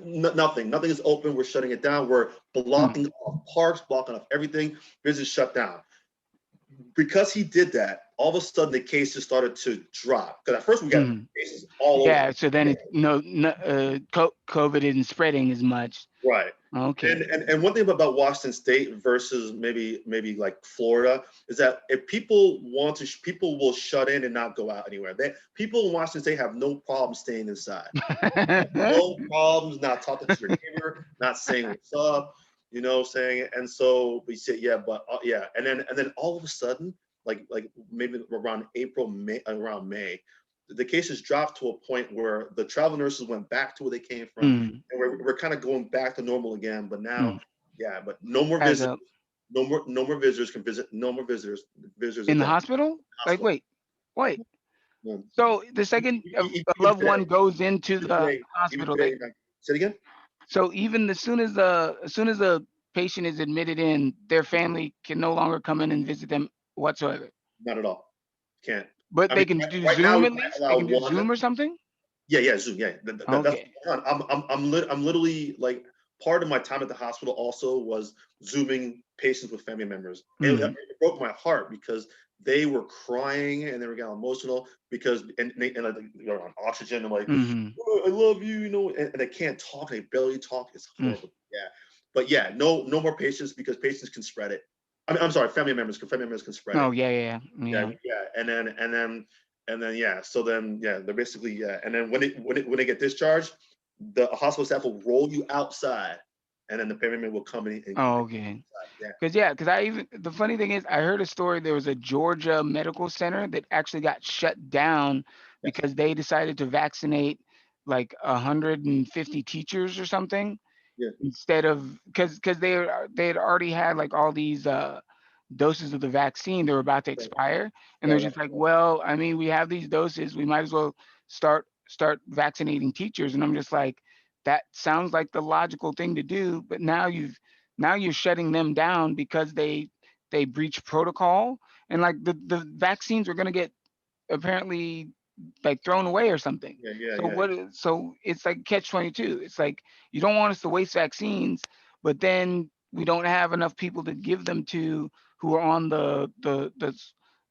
Nothing is open. We're shutting it down. We're Mm-hmm. blocking off parks, blocking off everything. Business shut down. Because he did that, all of a sudden the cases started to drop. Because at first we got Mm-hmm. cases all over. Yeah, so then it's COVID isn't spreading as much. Right. And, Okay. and and one thing about Washington State versus maybe like Florida is that if people want to, people will shut in and not go out anywhere. People in Washington State have no problem staying inside. No problems not talking to your neighbor, not saying what's up, saying. And so we said, yeah, but yeah, and then all of a sudden, like maybe around May, the cases dropped to a point where the travel nurses went back to where they came from, Mm, and we're kind of going back to normal again. But now, mm. yeah, but no more As visitors, a no more visitors can visit, no more visitors are in the done. hospital? Like, Hospital. wait. Yeah. So the second a Even loved one today, goes into even the today, even hospital, today. Say it again. so even as soon as the patient is admitted in, their family can no longer come in and visit them whatsoever. Not at all. Can't. But I mean, they can do right now Zoom we at might least. They allow can do one. Zoom or something. Yeah, Zoom. Yeah, that's Okay. I'm literally like part of my time at the hospital also was zooming patients with family members. It Mm, broke my heart because they were crying and they were getting emotional because and like they're on oxygen and like, mm-hmm, oh, I love you, and they can't talk. They barely talk. It's mm. horrible. Yeah, but yeah, no more patients because patients can spread it. I'm sorry, family members can spread Oh it. yeah, yeah, yeah. Yeah, Yeah. yeah, and then yeah. So then yeah, they're basically, yeah. And then when they get discharged, the hospital staff will roll you outside, and then the paramedic will come in and Oh, get okay. you inside. Because I even the funny thing is I heard a story. There was a Georgia medical center that actually got shut down Yeah, because they decided to vaccinate like 150 teachers or something yeah, instead of because they had already had like all these doses of the vaccine they were about to yeah, expire, and they're right, right, just like, right. well, I mean, we have these doses, we might as well start vaccinating teachers. And I'm just like, that sounds like the logical thing to do, but now you're shutting them down because they breach protocol, and like the vaccines were going to get apparently like thrown away or something. Yeah, yeah, So yeah, so it's like catch 22. It's like you don't want us to waste vaccines, but then we don't have enough people to give them to who are on the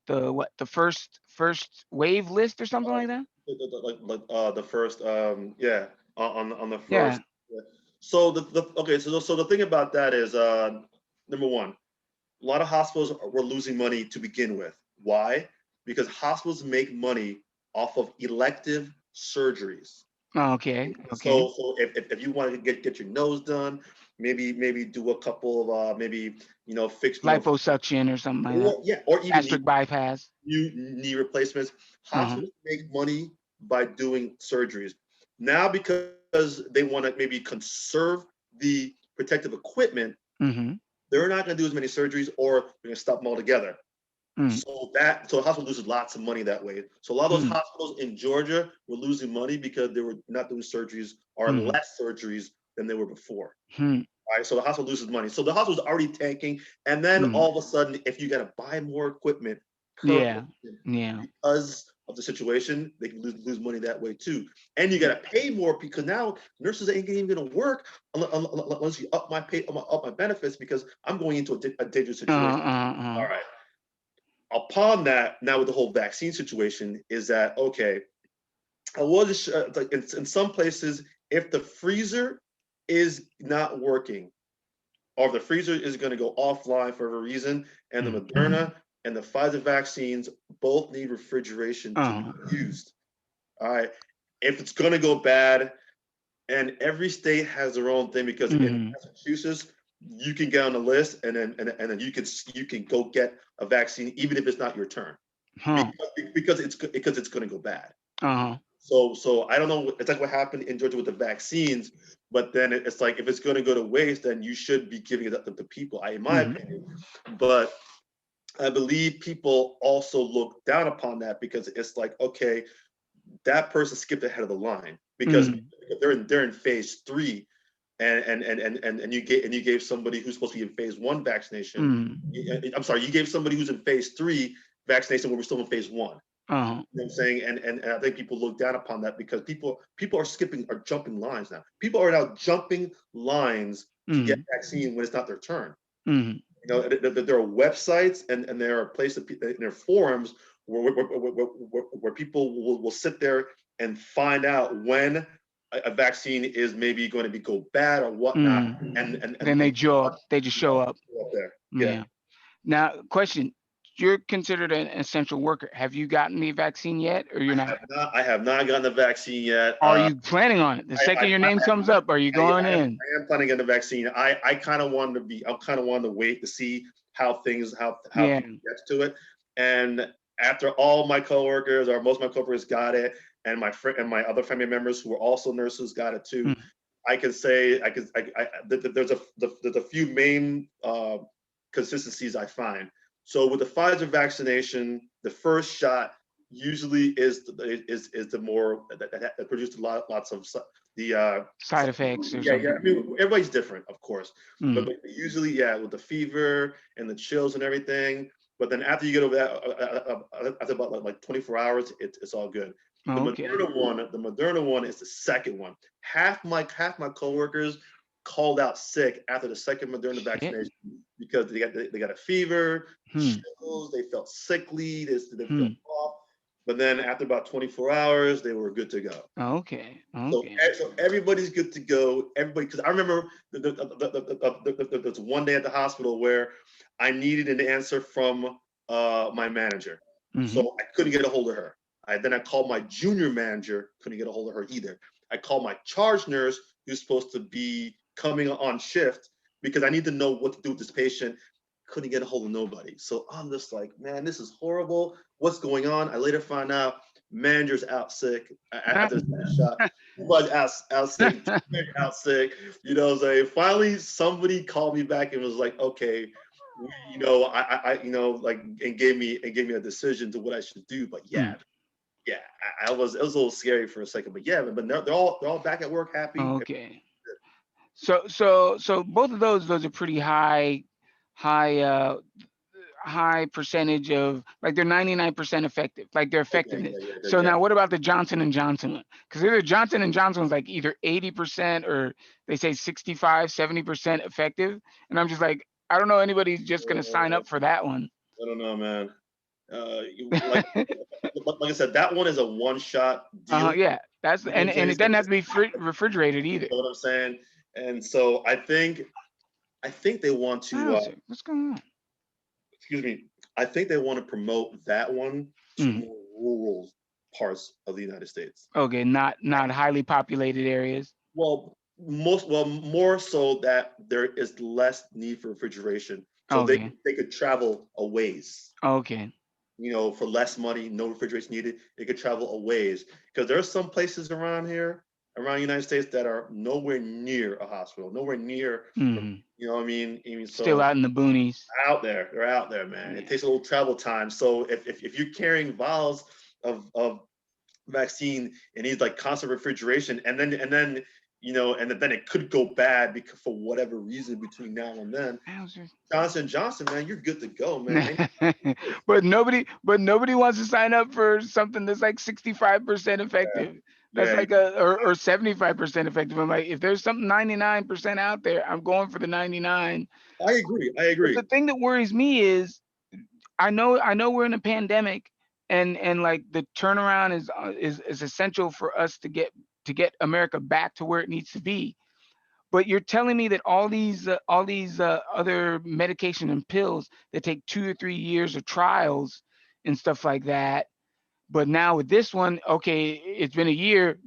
what the first wave list or something like that. the first, yeah, on the Yeah. first. Yeah. So okay, so the thing about that is, number one, a lot of hospitals were losing money to begin with. Why? Because hospitals make money off of elective surgeries. Oh, okay. Okay. So if you want to get your nose done, maybe do a couple of maybe fix Liposuction or something like that. or yeah, or even Gastric bypass. knee replacements. Uh-huh. Hospitals make money by doing surgeries. Now because they want to maybe conserve the protective equipment, Mm-hmm. they're not going to do as many surgeries or they're going to stop them altogether. Mm, So the hospital loses lots of money that way. So a lot of those mm, hospitals in Georgia were losing money because they were not doing surgeries or mm, less surgeries than they were before. mm, All right, so the hospital loses money. So the hospital's already tanking, and then mm. all of a sudden, if you got to buy more equipment per Yeah. patient Yeah. because of the situation, they can lose money that way too. And you got to pay more because now nurses ain't even going to work unless you up my benefits because I'm going into a dangerous situation. All right. Upon that, now with the whole vaccine situation, is that okay? I was like in some places, if the freezer is not working, or if the freezer is going to go offline for a reason, and the Mm. Moderna and the Pfizer vaccines both need refrigeration to be Uh-huh. used. All right. If it's going to go bad, and every state has their own thing because in Mm. Massachusetts, you can get on the list and then you can go get a vaccine even if it's not your turn Huh. because it's going to go bad. Uh-huh. So I don't know. It's like what happened in Georgia with the vaccines, but then it's like if it's going to go to waste, then you should be giving it up to the people. In my Mm. opinion, but I believe people also look down upon that because it's like okay, that person skipped ahead of the line because Mm. they're in phase 3, and you gave somebody who's supposed to be in phase 1 vaccination. Mm. I'm sorry, you gave somebody who's in phase 3 vaccination when we're still in phase 1. Uh-huh. You know what I'm saying? And I think people look down upon that because people are jumping lines now. People are now jumping lines to get Mm. vaccine when it's not their turn. Mm. There are websites and there are places, and there are forums where people will sit there and find out when a vaccine is maybe going to go bad or whatnot, Mm. and Then they show up. They just show up. up there. Yeah. Yeah. Now, question. You're considered an essential worker. Have you gotten the vaccine yet, or you're not? I have not gotten the vaccine yet. Are you planning on it? The I second your name comes up, are you going in? I am planning on the vaccine. I kind of wanted to be. I'm kind of wanting to wait to see how Yeah. people get to it. And after all my coworkers or most of my coworkers got it, and my friend and my other family members who are also nurses got it too, Mm. I can say there's a few main consistencies I find. So with the Pfizer vaccination, the first shot usually is the more that produced lots of the Side effects or yeah. something. I mean, everybody's different, of course, but, Mm. but usually, yeah, with the fever and the chills and everything. But then after you get over that, after about like 24 hours, it's all good. Okay. The Moderna one is the second one. Half my coworkers called out sick after the second Moderna Shit. vaccination because they got a fever, Hmm. chills, they felt sickly, they felt Hmm. off. But then after about 24 hours, they were good to go. Okay. So, Okay. so everybody's good to go. Everybody, because I remember there's one day at the hospital where I needed an answer from my manager, Mm-hmm. so I couldn't get a hold of her. Then I called my junior manager, couldn't get a hold of her either. I called my charge nurse, who's supposed to be coming on shift, because I need to know what to do with this patient. Couldn't get a hold of nobody. So I'm just like, man, this is horrible. What's going on? I later find out manager's out sick after the shot. Everybody out sick, out sick. You know what I'm saying? Finally, somebody called me back and was like, okay, like, and gave me a decision to what I should do. But Hmm. yeah, it was a little scary for a second. But yeah, but they're all back at work, happy. Okay. So both of those are pretty high high percentage of, like, they're 99% effective, like their effectiveness. So Yeah. now what about the Johnson and Johnson one? Because either Johnson and Johnson was like either 80% or they say 65-70% effective, and I'm just like, I don't know anybody's just gonna sign up for that one. I don't know, man. Like I said, that one is a one shot deal. Yeah, that's, You know what I'm and saying? it doesn't have to be refrigerated either. You know what I'm saying? And so I think they want to How's it? What's going on? excuse me. I think they want to promote that one to Mm. more rural parts of the United States. Okay, not highly populated areas. More so that there is less need for refrigeration, so they Okay. they could travel a ways. Okay. For less money, no refrigeration needed. It could travel a ways because there are some places around here. around the United States that are nowhere near a hospital, nowhere near. Hmm. You know what I mean? Still So out in the boonies. out there, they're out there, man. It Yeah. takes a little travel time. So if you're carrying vials of vaccine and needs like constant refrigeration, and then and then it could go bad because for whatever reason between now and then, Johnson, man, you're good to go, man. But nobody wants to sign up for something that's like 65% effective. That's Yeah, like or 75% effective. I'm like, if there's something 99% out there, I'm going for the 99. I agree. I But agree. the thing that worries me is I know we're in a pandemic, and like the turnaround is essential for us to get America back to where it needs to be. But you're telling me that all these other medication and pills that take 2 or 3 years of trials and stuff like that. But now with this one, okay, it's been a year.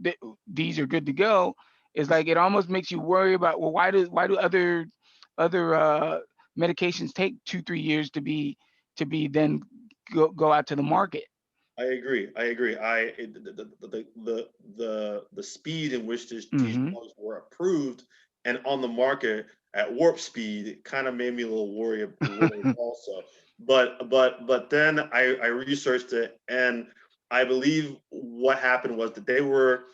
These are good to go. It's like it almost makes you worry about, well, why do other medications take 2 3 years to be then go out to the market? I agree. I agree. The speed in which these Hmm. drugs were approved and on the market at warp speed, it kind of made me a little worried also. But then I researched it, and I believe what happened was that they were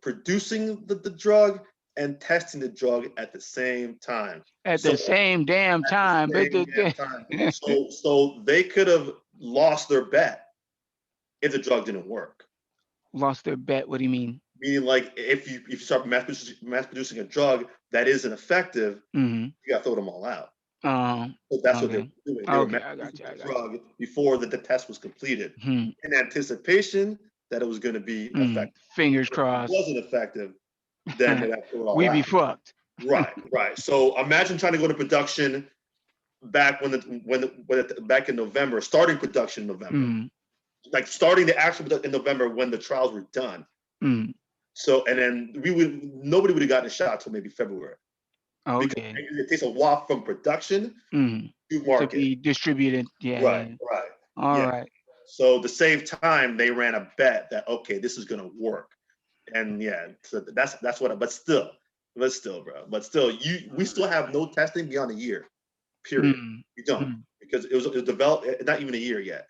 producing the drug and testing the drug at the same time. At So the same damn at the time, but same damn time. So they could have lost their bet if the drug didn't work. lost their bet. What do you mean? Meaning, like if you start mass producing a drug that isn't effective, Hmm. you got to throw them all out. Um. So that's what they were Okay. doing. They were Okay. mass I got producing you. I the got drug before the test was completed, you. in anticipation that it was going to be Hmm. effective. Fingers If it crossed. wasn't effective, then they have to throw it all We be out. fucked. Right, right. So imagine trying to go to production back back in November, starting production in November, Hmm. like starting the actual in November when the trials were done. Hmm. So and then nobody would have gotten a shot until maybe February because Okay. it takes a while from production Hmm. to To market. be distributed. Yeah. Right, Yeah. right, All yeah. right. So to save time, they ran a bet that okay, this is gonna work, and yeah, so that's what. But still, bro. But still, we still have no testing beyond a year. Period. Hmm. We don't Hmm. because it was developed not even a year yet.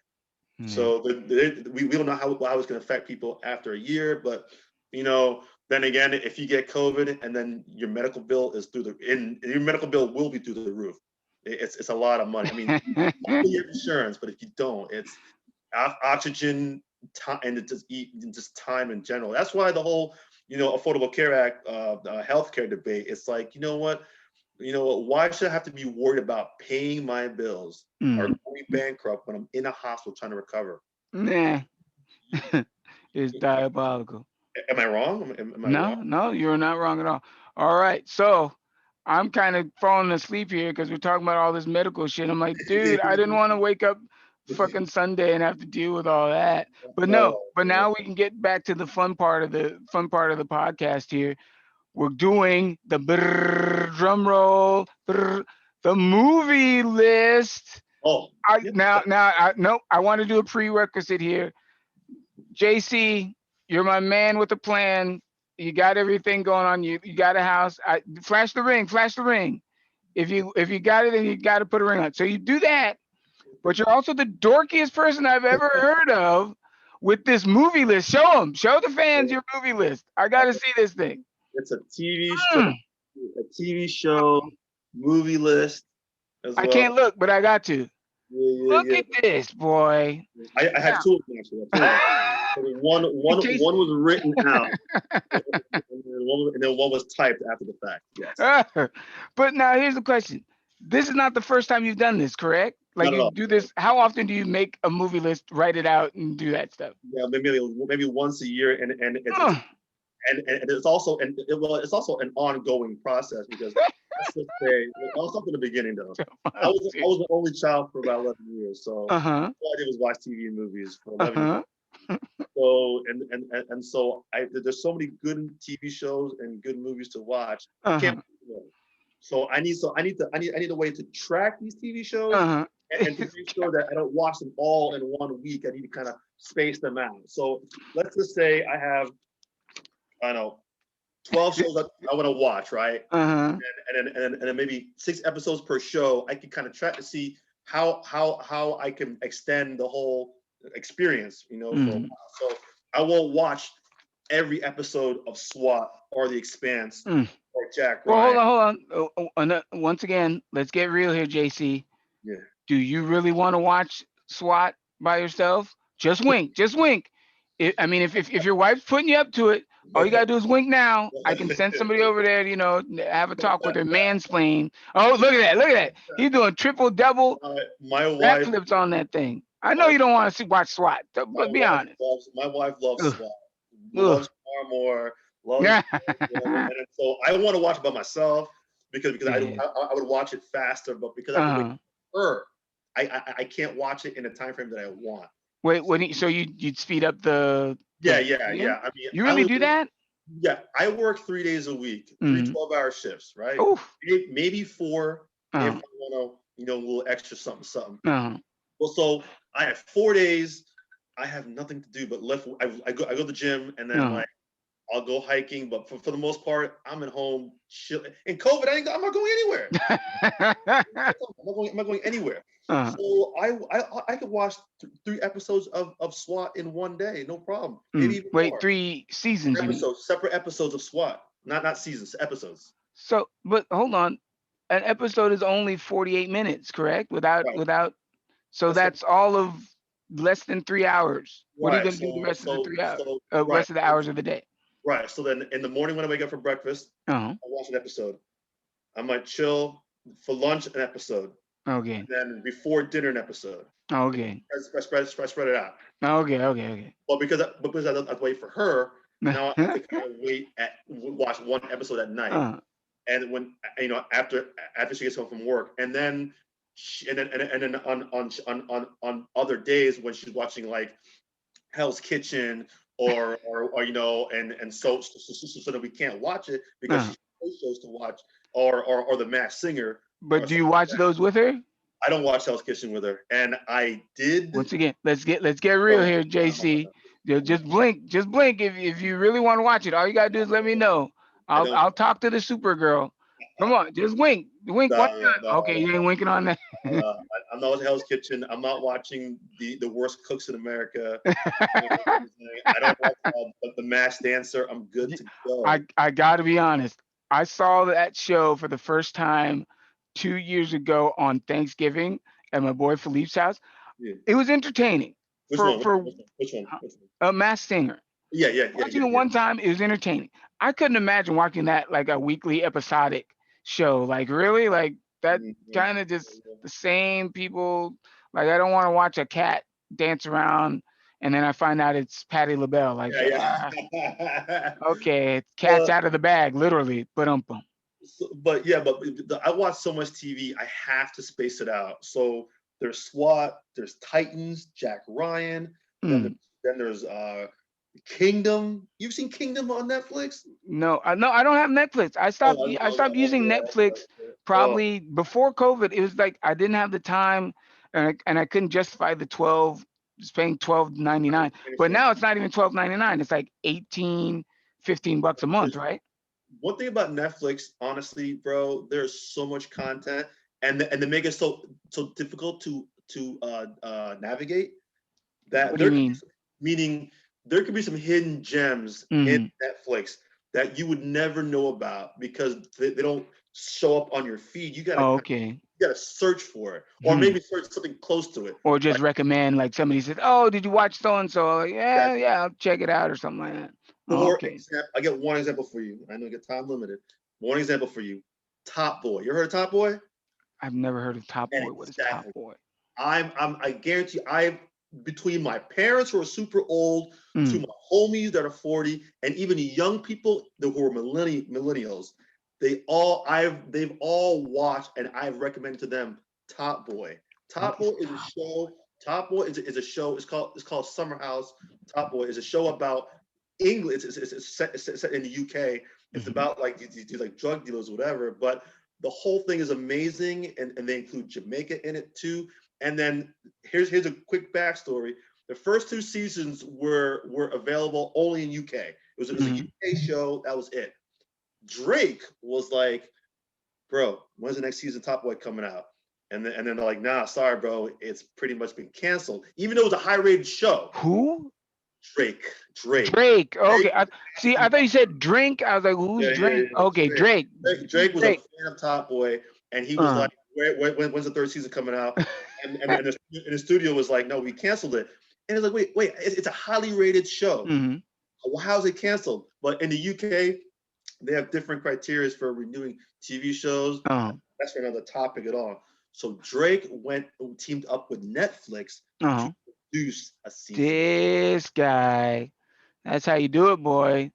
Yeah. So we don't know how it's going to affect people after a year. But then again, if you get COVID and then your medical bill is your medical bill will be through the roof. It's a lot of money. I mean, your insurance, but if you don't, it's oxygen time and just time in general. That's why the whole Affordable Care Act, healthcare debate. It's like why should I have to be worried about paying my bills or Hmm. going bankrupt when I'm in a hospital trying to recover? Nah. It's diabolical. Am I wrong? Am I No, wrong? no, you're not wrong at all. All right. So I'm kind of falling asleep here because we're talking about all this medical shit. I'm like, dude, I didn't want to wake up fucking Sunday and have to deal with all that. But no, No, but no. now we can get back to the fun part of the podcast here. We're doing the drum roll, the movie list. Oh, I yeah. now I no, I want to do a prerequisite here. JC, you're my man with a plan. You got everything going on. You got a house. Flash the ring. Flash the ring. If you got it, then you got to put a ring on. So you do that. But you're also the dorkiest person I've ever heard of with this movie list. Show them. Show the fans your movie list. I got to see this thing. It's a TV show, Mm, movie list as I well. can't look, but I got to. Yeah, Look yeah, at this, boy. yeah. I have Now, two of them actually. I have two of them. So One, in one, case. one was written out, and then one was typed after the fact. Yes, But now here's the question. This is not the first time you've done this, correct? Like not at you all. do this. How often do you make a movie list, write it out, and do that stuff? Yeah, maybe once a year, and it's Uh, and it's also an ongoing process because let's just say I'll start from the beginning though. I was the only child for about 11 years, so uh huh. all I did was watch TV and movies for Uh 11 years. huh. So and so there's so many good TV shows and good movies to watch. I Uh can't. huh. So I need a way to track these TV shows Uh and to make sure that I don't watch them all in one week. I need to kind of space them out. So let's just say I have I know 12 shows that I want to watch, right? Uh-huh. And then maybe 6 episodes per show. I can kind of track to see how I can extend the whole experience, for a Mm. while. So I won't watch every episode of SWAT or The Expanse Mm. or Jack Well, hold Ryan. on, hold on. Once again, let's get real here, JC. Yeah. Do you really want to watch SWAT by yourself? Just wink. Just wink. I mean, if your wife's putting you up to it, all you gotta do is wink now. I can send somebody over there, have a talk with her, mansplain. Oh, look at that! Look at that! He's doing triple, double My wife, backflips on that thing. I know my you don't want to watch SWAT, but be honest. my wife loves Ugh, SWAT, ugh. loves Paramore, loves, Yeah. and so I want to watch it by myself because Yeah. I would watch it faster, but because I have to wait Uh-huh. for her, I can't watch it in the time frame that I want. Wait, so you'd speed up the Yeah. viewing? I mean, You really do that? I work 3 days a week, three Mm-hmm. 12-hour shifts, right? Oof. Maybe four if Uh-huh. I want to, a little extra something. Uh-huh. Well, so I have 4 days. I have nothing to do but lift. I go to the gym and then Uh-huh. like I'll go hiking. But for the most part, I'm at home chill. In COVID, I'm not going anywhere. I'm not going anywhere. uh-huh. So I could watch 3 episodes of SWAT in one day, no problem. Maybe even Wait, more. 3 seasons, you mean? Separate episodes of SWAT, not seasons, episodes. So, but hold on. An episode is only 48 minutes, correct? Right. So That's that's all of less than 3 hours. What are you right. gonna do the rest of the 3 hours? Right. Rest of the hours of the day? Right. So then in the morning when I wake up for breakfast, Uh-huh. I watch an episode. I might chill for lunch an episode. Okay. And then before dinner an episode. Okay. Spread it out. Okay. Okay. But because I don't wait for her, now I have Okay. to kind of watch one episode at night. uh, And when after she gets home from work, and then and then on other days when she's watching like Hell's Kitchen and so that we can't watch it because uh. she shows to watch or The Masked Singer But or do you something like watch that. those with her? I don't watch Hell's Kitchen with her, and I did. Once again, let's get real No, here, JC. Just blink, if you really want to watch it. All you gotta do is let me know. I I'll don't. I'll talk to the Supergirl. Come on, just wink one No, time. Okay, you ain't winking on that. I'm not watching Hell's Kitchen. I'm not watching the worst cooks in America. I don't watch the Masked Dancer. I'm good to go. I gotta be honest. I saw that show for the first time 2 years ago on Thanksgiving at my boy Philippe's house. Yeah. It was entertaining Which for one? for Which one? Which one? a Mass Singer. Watching it Yeah. one time, it was entertaining. I couldn't imagine watching that like a weekly episodic show. Like really, like that Mhm. kind of just the same people. Like I don't want to watch a cat dance around and then I find out it's Patti LaBelle. Like Yeah. okay, cat's Well, out of the bag, literally. But I watch so much TV, I have to space it out. So there's SWAT, there's Titans, Jack Ryan, then mm, there's Kingdom. You've seen Kingdom on Netflix? no, I don't have Netflix. I stopped using Netflix Okay. Oh, probably before COVID. It was like I didn't have the time and I couldn't justify the 12 just paying 12.99. I But understand. now it's not even 12.99. It's like 18, $15 a month, right? One thing about Netflix, honestly, bro, there's so much content, and they make it so difficult to navigate that What do you there could be mean? some, meaning there could be some hidden gems in Mm. Netflix that you would never know about because they don't show up on your feed. Oh, okay. You gotta search for it, or Hmm. maybe search something close to it. Or just Like recommend like somebody says, "Oh, did you watch so and so?" Like, yeah, that. yeah, I'll check it out or something like that. Oh, For okay. example, I get one example for you. I know you get time limited. One example for you. Top Boy. You heard of Top Boy? I've never heard of Top And Boy. What is Top exactly. Boy? I guarantee I between my parents who are super old to Mm. my homies that are 40 and even young people who are millennials, they've all watched and I've recommended to them Top Boy. What Top is Boy is a Top? show. Top Boy is a show. It's called Summer House. Top Boy is a show about England. It's set in the UK. It's Mhm. about like these like drug dealers, whatever. But the whole thing is amazing, and they include Jamaica in it too. And then here's a quick backstory. The first 2 seasons were available only in UK. It It was a Mhm. UK show. That was it. Drake was like, bro, when's the next season of Top Boy coming out? And then they're like, nah, sorry, bro, it's pretty much been canceled. Even though it was a high rated show. Who? Drake, Drake, Drake. Drake Okay. was See, I asking. thought you said drink. I was like, who's Yeah, yeah, drink? yeah. Okay, Drake. Drake. Drake was a Drake. fan of Top Boy, and he was Uh. like, when's the third season coming out? And the studio was like, no, we canceled it. And it's like, wait, it's a highly rated show. Mhm. Well, how's it canceled? But in the UK, they have different criteria for renewing TV shows. Uh. That's for another topic at all. So Drake teamed up with Netflix to Uh. produce a season, This guy. That's how you do it, boy.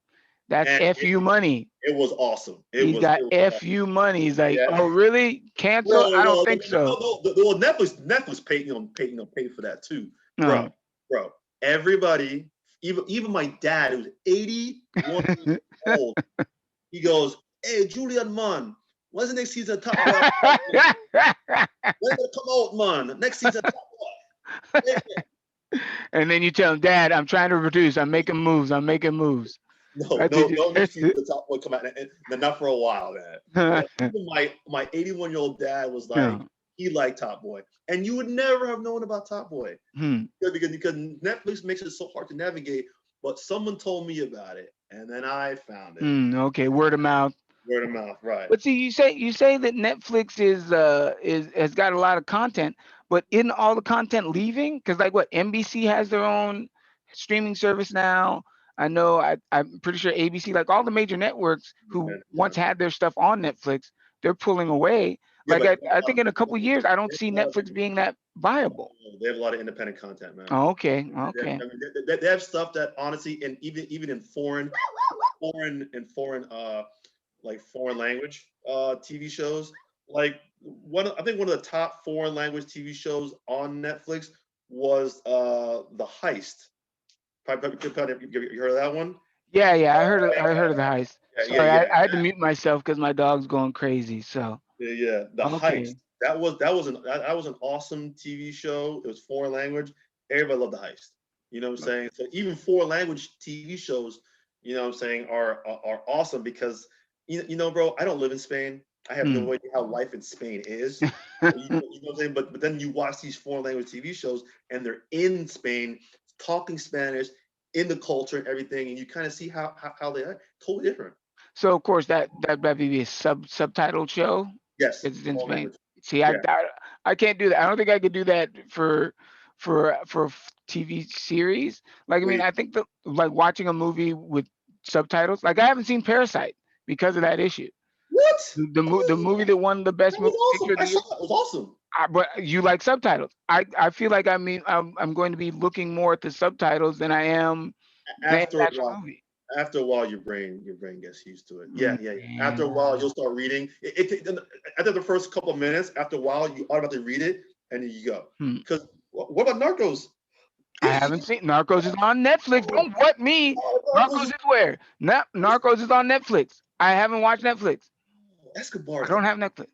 That's and FU money. it was awesome. He's got It was awesome. FU money. He's like, Yeah, oh, really? Cancel? bro, I don't no, think so. well, Netflix paid for that too, Uh. bro. Everybody, even my dad, who's 81 years old, he goes, "Hey, Julian, man, when's the next season of Top Boy? When's it come out, man? Next season of Top Boy." And then you tell him, Dad, I'm trying to produce. I'm making moves. I'm making moves. No, That's what no new season you. of Top Boy come out, and not for a while, man. But even my 81-year-old dad was like, Yeah. he liked Top Boy, and you would never have known about Top Boy. Hmm. Because Netflix makes it so hard to navigate. But someone told me about it, and then I found it. Okay. Word of mouth. Word of mouth, right? But see, you say that Netflix is has got a lot of content, but isn't all the content leaving? Because like what NBC has their own streaming service now. I know. I'm pretty sure ABC, like all the major networks who Yeah, yeah, once had their stuff on Netflix, they're pulling away. yeah. Like But I think in a couple years, I don't they see have a lot of Netflix being that viable. they have a lot of independent content, man. Oh, okay. I Okay. mean, they have stuff that honestly, and even in foreign like foreign language TV shows, like I think one of the top foreign language TV shows on Netflix was The Heist. You heard of that one? Yeah, yeah. I heard of the heist. Yeah, Sorry, yeah, I had to yeah. mute myself because my dog's going crazy. So Yeah. The Heist. okay. That was an awesome TV show. It was foreign language. Everybody loved The Heist. You know what I'm saying? So even foreign language TV shows, you know what I'm saying, are awesome because bro, I don't live in Spain. I have no Hmm. idea how life in Spain is. You know what I'm saying? But then you watch these foreign language TV shows and they're in Spain talking Spanish in the culture and everything, and you kind of see how they are totally different. So of course that might be a subtitled show. Yes, It's in foreign Spain. language. See, Yeah. I can't do that. I don't think I could do that for TV series. Like I mean, Wait, I think that like watching a movie with subtitles. Like I haven't seen Parasite because of that issue. what? The movie that won the best That was movie picture awesome. of I the year. saw that. It was awesome. But you like subtitles. I feel like I'm going to be looking more at the subtitles than I am the After a actual while, movie. your brain gets used to it. Yeah. After a while, Man, you'll start reading. After the first couple of minutes, after a while, you automatically read it, and then you go. hmm. Because what about Narcos? I It's haven't seen Narcos is on Netflix. oh, Don't what me. Narcos Narcos is is where? Narcos is on Netflix. I haven't watched Netflix. Escobar I is the don't have Netflix.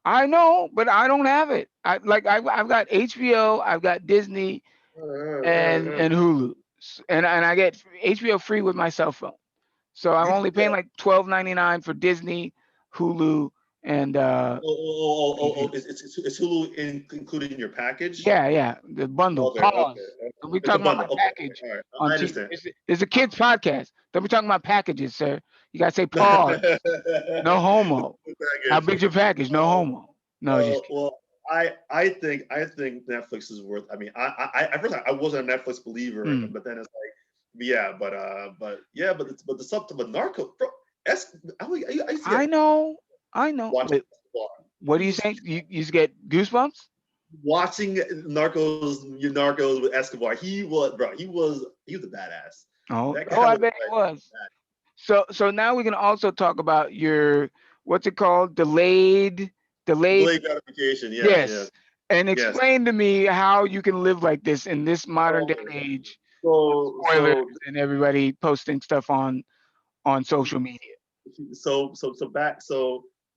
I know, but I don't have it. I've got HBO, I've got Disney and Hulu, and I get HBO free with my cell phone. So I'm you only paying like 12.99 for Disney, Hulu, and it's Hulu included in your package. yeah, yeah, the bundle. Okay, okay, Pause. okay. Don't be It's a talking about my bundle. Okay, package all right. I on TV. understand. It's a kids podcast. Don't be talking about packages, sir. You gotta say pause. No homo. How Package. big's your package? No homo. No, just kidding. Well, I think Netflix is worth. I mean, at first I wasn't a Netflix believer, Hmm. but then it's like, yeah, but yeah, but the sub but Narco, bro. I used to I get know. I know. watching But what do you think? You just get goosebumps? watching Narcos with Escobar. He was a badass. Oh, That oh, guy I was bet it was. So now we can also talk about your what's it called? Delayed. delayed gratification. Yes, yes, Yes. And yes. explain to me how you can live like this in this modern day So, and age with so, spoilers so and everybody posting stuff on social media. so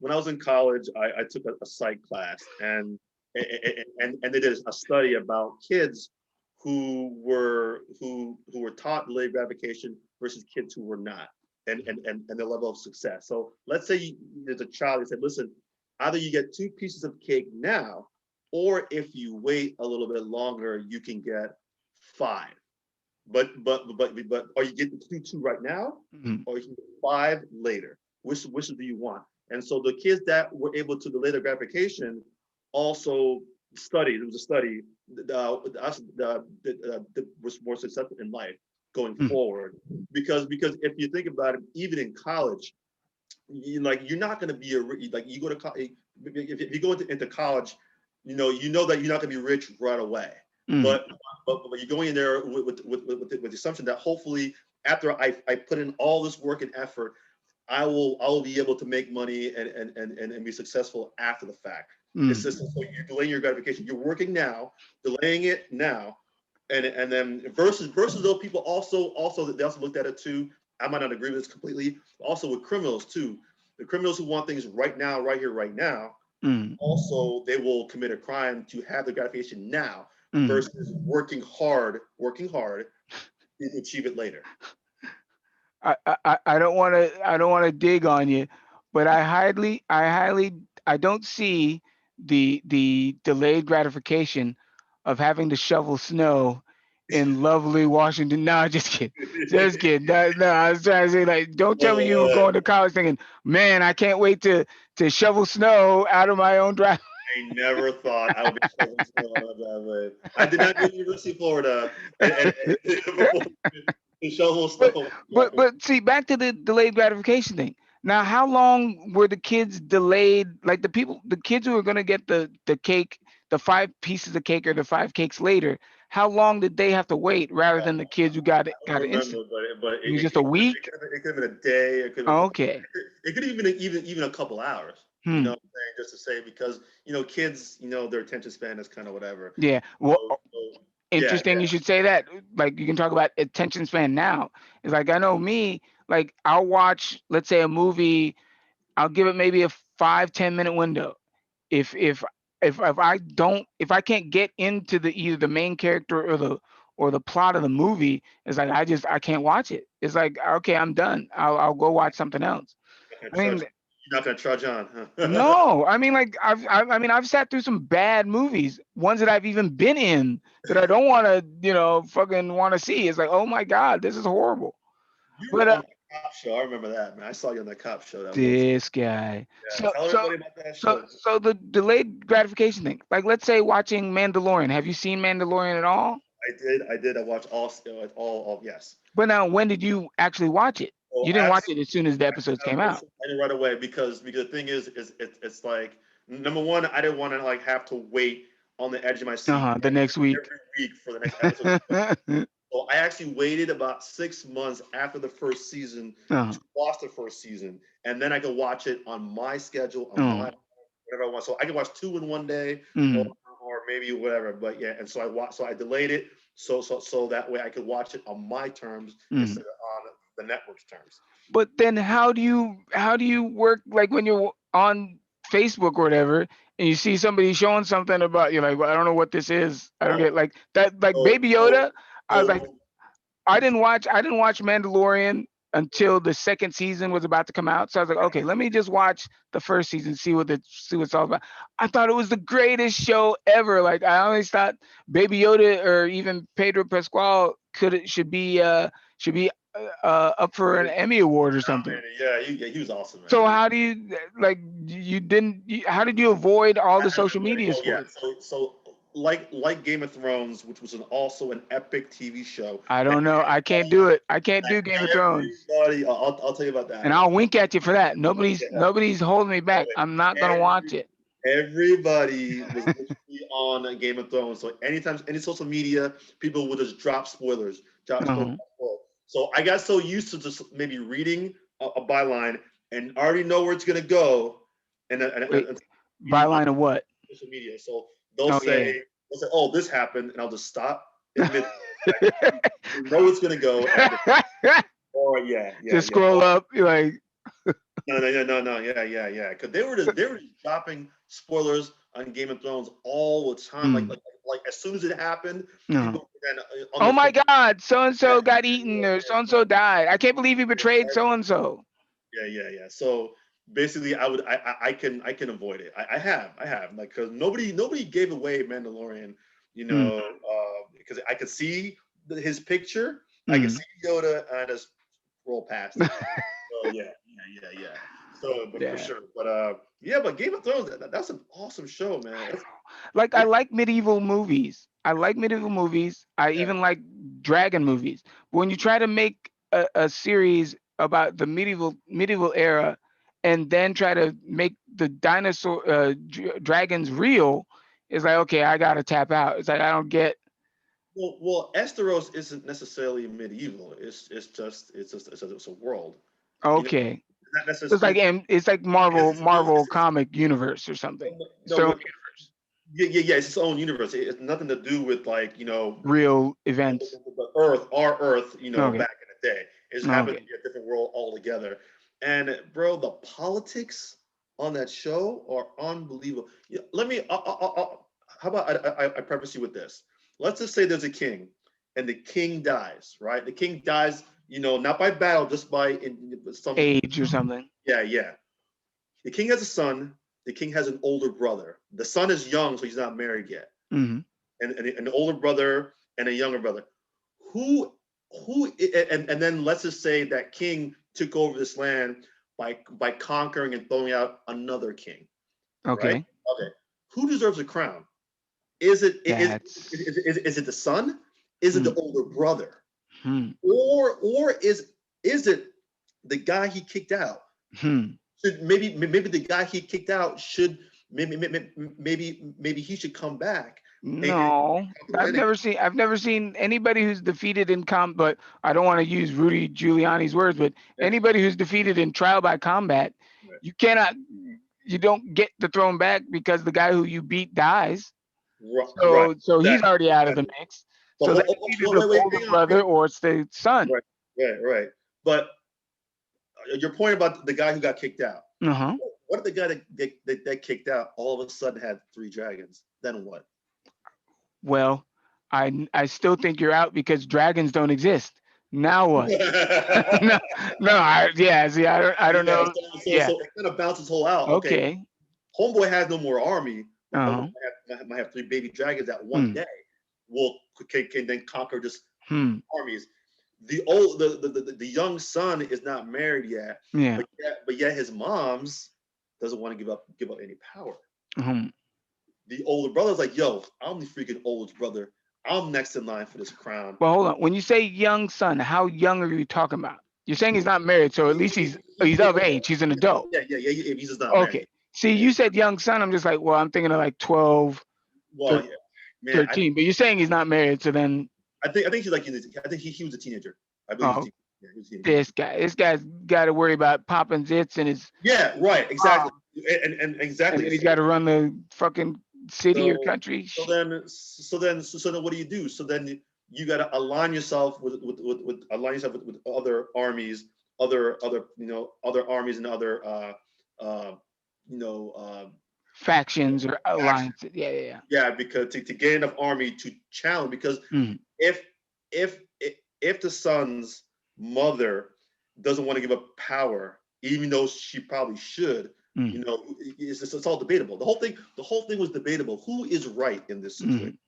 when I was in college, I took a psych class, and they did a study about kids who were taught delayed gratification versus kids who were not, and the level of success. So let's say there's a child. You said, listen, either you get 2 pieces of cake now, or if you wait a little bit longer, you can get 5. But are you getting two right now, Mhm. or you can get 5 later? Which do you want? And so the kids that were able to delay their gratification also studied. It was a study. Was more successful in life going Mhm. forward because if you think about it, even in college, you're not going to be like you go to college. If you go into college, you know that you're not going to be rich right away. Mhm. But but you're going in there with the assumption that hopefully after I put in all this work and effort, I will be able to make money and be successful after the fact. It's Mhm. just so you're delaying your gratification. You're working now, delaying it now, and then versus those people also they also looked at it too. I might not agree with this completely. Also with criminals too, the criminals who want things right now, right here, right now. Mhm. Also, they will commit a crime to have the gratification now Mhm. versus working hard to achieve it later. I don't want to dig on you, but I don't see the delayed gratification of having to shovel snow in lovely Washington. No, just kidding, just kidding. No, no, I was trying to say, like, don't tell me you were Uh, going to college thinking, man, I can't wait to shovel snow out of my own driveway. I never thought I would be shoveling snow on a driveway. I did not go to University of Florida and before to shovel But snow. but see, back to the delayed gratification thing. Now, how long were the kids delayed? Like the kids who were gonna get the cake, the 5 pieces of cake or the 5 cakes later. How long did they have to wait rather than the kids who I got it don't remember, instant? but It was just a week. it could have been a day. It could have been a couple. Okay. It could have been even a couple hours. You know Hmm. what I'm saying? Just to say because kids, their attention span is kind of whatever. Yeah. Well, So yeah, interesting. You should say that. Like you can talk about attention span now. It's like I know me. Like I'll watch, let's say, a movie. I'll give it maybe a 5-10 minute window. If if I can't get into the either the main character or the plot of the movie, it's like I can't watch it. It's like okay, I'm done. I'll go watch something else. not gonna I mean, trudge. You're not gonna trudge on, huh? no, I mean like I mean I've sat through some bad movies, ones that I've even been in that I don't want to fucking want to see. It's like oh my god, this is horrible. You were But on the cop show. I remember that, man. I saw you on the cop show that one time. this guy. Yeah, So tell so everybody about that so show. so the delayed gratification thing. Like let's say watching Mandalorian. Have you seen Mandalorian at all? I did. I did. I watched all. Yes. But now when did you actually watch it? So You didn't watch it as soon as the episodes came out. I did right away because the thing is it's like number one, I didn't want to like have to wait on the edge of my seat The next week. every week for the next episode. So I actually waited about 6 months after the first season uh-huh. to watch the first season, and then I could watch it on my schedule, on Uh-huh. my whatever I want. So I can watch two in one day, or Mhm. or maybe whatever. But yeah, and so I watched. So I delayed it so that way I could watch it on my terms instead Mhm. of on the network's terms. But then how do you work like when you're on Facebook or whatever and you see somebody showing something about you're like, well, I don't know what this is. I don't Oh, get like that like so Baby so Yoda. I was like, so I didn't watch Mandalorian until the second season was about to come out. So I was like, okay, let me just watch the first season, see what it's all about. I thought it was the greatest show ever. Like I always thought Baby Yoda or even Pedro Pascal should be up for an Emmy award or something. yeah, he was awesome, man. So how do you like you didn't how did you avoid all the social medias Oh yeah, for it? so like Game of Thrones, which was also an epic TV show I that don't know. I can't do it. I can't do Game of Thrones. everybody. I'll tell you about that. And I'll wink at you for that. Nobody's Yeah, nobody's holding me back. I'm not gonna watch every, it. everybody was literally on Game of Thrones. So anytime any social media, people would just drop spoilers, drop spoilers. Uh-huh. So I got so used to just maybe reading a byline and already know where it's gonna go, Wait, and reading on byline of what? social media. So they'll Oh say yeah. they'll say, "Oh, this happened," and I'll just stop in mid. Know it's gonna go, and I just, oh Just yeah. scroll up. You're like, No, yeah, yeah. Because they were just dropping spoilers on Game of Thrones all the time. Mm. Like as soon as it happened, No. people were then on Oh their my phone. God, so and Yeah, so got eaten or so and so died. I can't believe he betrayed so and so. yeah. So basically, I can avoid it. I have like because nobody gave away Mandalorian, Mm. because I could see his picture, I could Mm. see Yoda, and I just roll past it. So yeah. So, but for Yeah. sure, but Game of Thrones, that's an awesome show, man. I That's, know. Like I it, like medieval movies. I like medieval movies. I yeah. even like dragon movies. But when you try to make a series about the medieval era and then try to make the dinosaur dragons real, it's like okay, I gotta tap out. It's like I don't get Well, Esteros isn't necessarily medieval. It's a world. You know, okay. not It's like necessarily. it's like Marvel comic universe or something. No, So universe, yeah. It's its own universe. It's nothing to do with real events. the Earth, our Earth. Okay. Back in the day, it just happened to Okay. be a different world altogether. And bro, the politics on that show are unbelievable. Yeah, let me. How about I preface you with this? Let's just say there's a king, and the king dies. Right, the king dies. Not by battle, just by some. Age or something. Yeah. The king has a son. The king has an older brother. The son is young, so he's not married yet. Hmm. And an older brother and a younger brother. Who who and then let's just say that king took over this land by conquering and throwing out another king, right? Okay. Okay. Who deserves a crown? Is it is That's is it the son? Is it hmm, the older brother? hmm, Or is it the guy he kicked out? hmm. Should maybe the guy he kicked out should maybe he should come back and No, conquer the land again. I've never seen anybody who's defeated in but I don't want to use Rudy Giuliani's words, but Yeah, anybody who's defeated in trial by combat, right, you cannot, you don't get the throne back because the guy who you beat dies. right, So he's exactly, already out of the exactly. mix. But So that's either the wait, older hang brother on. or it's the son. Right, right. But your point about the guy who got kicked out. Uh huh. What if the guy that kicked out all of a sudden had three dragons? Then what? Well, I still think you're out because dragons don't exist. Now what? Yeah, No, no. Yeah. See, I don't know. Yeah. so it kind of balances whole out. Okay, Okay. Homeboy has no more army, but Homeboy Uh-huh. might have three baby dragons that one Hmm. day will can then conquer just Hmm. armies. The young son is not married yet, Yeah. but yet his mom's doesn't want to give up any power. Hmm. The older brother's like, yo, I'm the freaking oldest brother. I'm next in line for this crown. Well, hold on. When you say young son, how young are you talking about? You're saying he's not married, so at least he's of age. He's an adult. Yeah. He's just not married. Okay. See, Yeah. you said young son. I'm just like, well, I'm thinking of like 12, Well, yeah, man. 13. But you're saying he's not married, so then, I think he's like I think he was a teenager. I believe he was a oh, teenager. Yeah, he was a teenager. this guy's got to worry about popping zits and his Yeah, right, exactly, mom, and and exactly. then he's got to run the fucking city or So country. what do you do? So then you got to align yourself with other armies, other armies and other uh, you know Factions or factions. alliances. Yeah, yeah, Yeah, because to get enough army to challenge, because yeah. Mm. if if if the son's mother doesn't want to give up power, even though she probably should, Mm. it's all debatable. The whole thing was debatable. Who is right in this situation? Mm.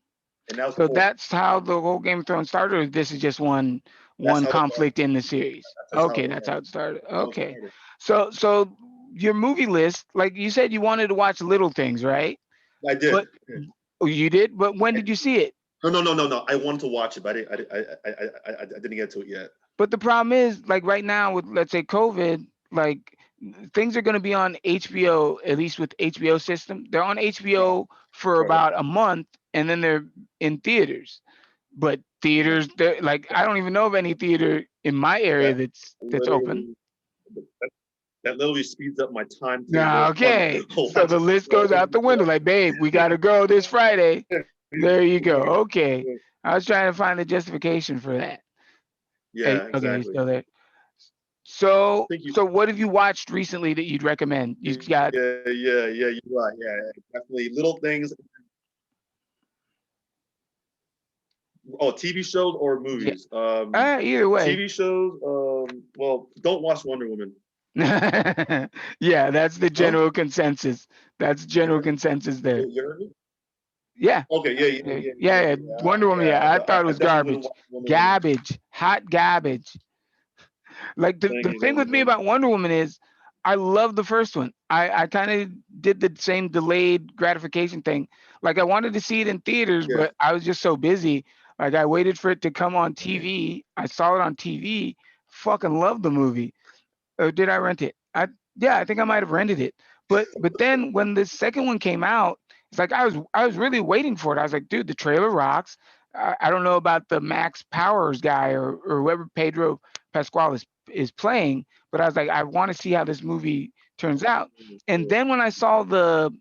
And that was the So whole. that's how the whole Game of Thrones started, or this is just one That's one how it started. conflict in the series. That's how Okay, it that's how started. it started. How it Okay. started. So your movie list, like you said you wanted to watch Little Things, right? I did. But oh, you did? But when did you see it? No. I wanted to watch it, but I didn't get to it yet. But the problem is, like right now with let's say COVID, like things are going to be on HBO, at least with HBO system. They're on Right. HBO for Right. about a month, and then they're in theaters. But Right. theaters, they're like I don't even know of any theater in my area That that's open. literally that literally speeds up my Nah, timetable on okay. So the watching. list goes out the window. Like, babe, we gotta go this Friday. There you go. Okay. I was trying to find a justification for that. Hey, Yeah, okay, you exactly. still there? So think you. so what have you watched recently that you'd recommend? You got Yeah. You're right. Yeah, definitely little things. Oh, TV shows or yeah. movies? Either way. TV shows. Well, don't watch Wonder Woman. Yeah, that's the Huh? general consensus. That's You general heard, consensus there. you heard me? Yeah. Okay. Yeah. Wonder Woman, Yeah. yeah, I But thought it I was definitely wouldn't garbage. watch Wonder Woman. Garbage. Hot garbage. Like the thing with me Thank about Wonder Woman is I love the first one. I kind of did the same delayed gratification thing. Like I wanted to see it in theaters, Yeah. but I was just so busy. Like I waited for it to come on TV. I saw it on TV. Fucking loved the movie. Or did I rent it? Yeah, I think I might have rented it. But then when the second one came out, it's like I was really waiting for it. I was like, dude, the trailer rocks. I don't know about the Max Powers guy or whoever Pedro Pascal is playing, but I was like, I want to see how this movie turns out. And then when I saw the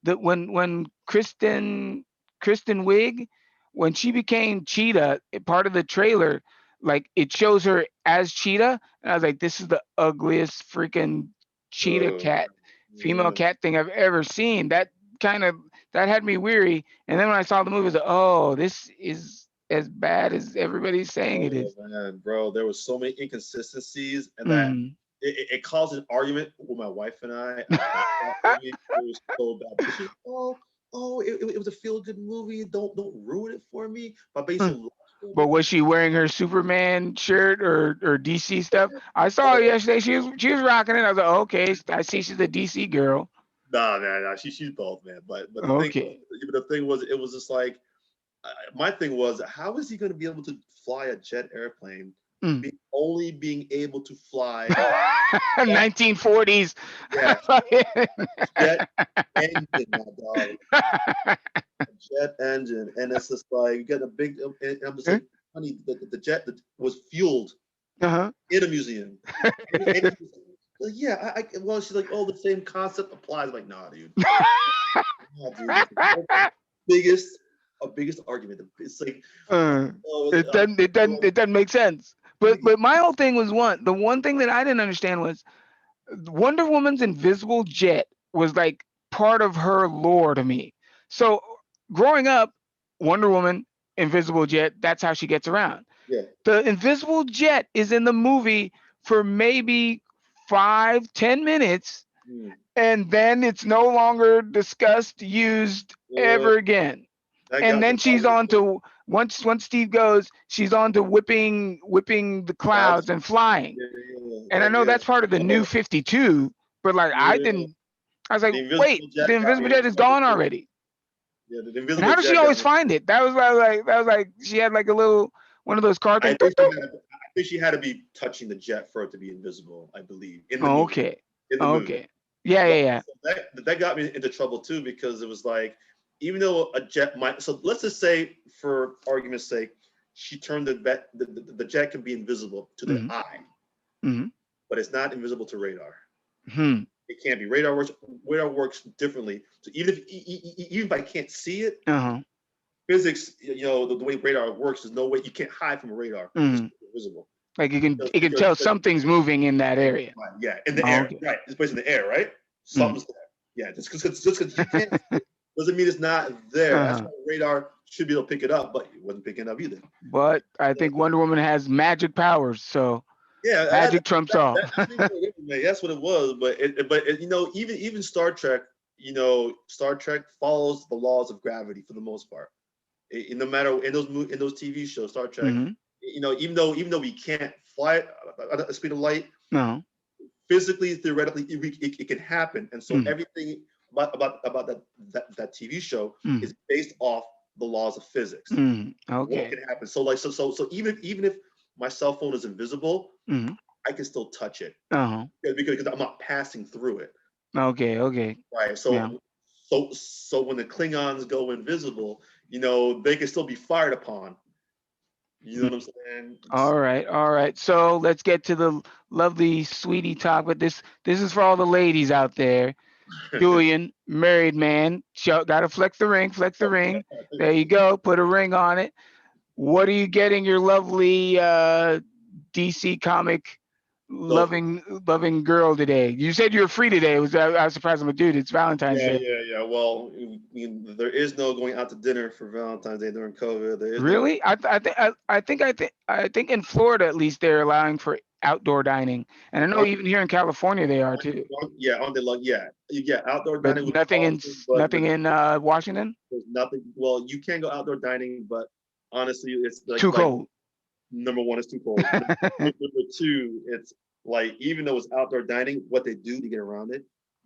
when Kristen Wiig, when she became Cheetah, part of the trailer, like it shows her as Cheetah, and I was like, this is the ugliest freaking cheetah Uh, cat, female yeah. cat thing I've ever seen. Kind of that had me weary. And then when I saw the movie, I was like, oh, this is as bad as everybody's saying it Oh is. man, bro, there was so many inconsistencies, and that Mm. it caused an argument with my wife and I about that movie. It was so bad because she's like, it was a feel good movie. Don't ruin it for me by being so logical. But was she wearing her Superman shirt or DC stuff? I saw her Oh, yesterday. She was rocking it. I was like, okay, I see she's a DC girl. nah, nah. She's both, man. But Okay. the thing was, it was just like my thing was, how is he going to be able to fly a jet airplane, Mm. only being able to fly that 1940s. yeah jet engine, my dog, jet engine, and it's just like you get a big. And I'm just like, honey, the jet that was fueled Uh-huh. in a museum. And she's like, yeah, well, she's like, oh, the same concept applies. I'm like, nah, dude, it's the biggest, biggest argument. It's like, Uh, oh, it doesn't it I'm doesn't it doesn't make sense. But my whole thing was the one thing that I didn't understand was Wonder Woman's invisible jet was like part of her lore to me. So growing up, Wonder Woman, invisible jet, that's how she gets around. yeah, The invisible jet is in the movie for maybe 5-10 minutes, mm, and then it's no longer discussed, used uh, ever again. that And got me then she's arguing on too. to once Steve goes, she's on to whipping the Clouds, clouds and flying. And I know yeah. that's part of the new Oh, 52, but like yeah. I was like, The wait, invisible the jet got invisible me in jet is trouble gone too. already. Yeah, the And invisible how does she jet got always me. find it? That was like she had like a little one of those car I things. think she had. I think she had to be touching the jet for it to be invisible. I believe in the Oh, movie. okay. In the movie. Okay. Yeah, But yeah, yeah. so that got me into trouble too because it was like, even though a jet might. So let's just say, for argument's sake, she turned the jet can be invisible to the Mm-hmm. eye, Mm-hmm. but it's not invisible to radar. Hmm. It can't be. Radar works differently. So even if I can't see it, Uh-huh. physics, the way radar works, there's no way you can't hide from a radar. It's Mm-hmm. invisible Like it can because tell something's moving in that area. right, yeah, in the Oh, air, okay. right? It's placed in the air, right? Mm. Something's there. Yeah, just because you can't see it doesn't mean it's not there. That's Uh-huh. why radar should be able to pick it up, but it wasn't picking it up either. But I So, think Wonder Woman has magic powers, so yeah, magic trumps all. I think that's what it was. But even Star Trek, Star Trek follows the laws of gravity for the most part. No matter in those TV shows, Star Trek, Mm-hmm. even though we can't fly at the speed of light, No. physically, theoretically, it can happen. And so Mm. everything about that TV show Mm. is based off the laws of physics. Mm. What Okay. can happen? So even if my cell phone is invisible, Mm. I can still touch it Uh-huh. because I'm not passing through it. Okay. Okay. Right. Yeah. So when the Klingons go invisible, they can still be fired upon. You know Mm. what I'm saying? All right. All right. So let's get to the lovely sweetie talk. But this is for all the ladies out there. Julian, married man, gotta flex the ring. Flex the ring. There you go. Put a ring on it. What are you getting your lovely DC comic So loving girl today. You said you're free today. I was surprised. I'm like, dude, it's Valentine's yeah, Day. yeah, yeah. Well, I mean, there is no going out to dinner for Valentine's Day during COVID. There is no. Really? I think in Florida at least they're allowing for outdoor dining, and I know Aren't, even here in California they are too. yeah, aren't they like yeah? You get outdoor But dining would be awesome, but nothing in Washington. there's nothing. Well, you can go outdoor dining, but honestly, it's Too like cold. number one, it's too cold. Number two, it's like even though it's outdoor dining, what they do to get around it,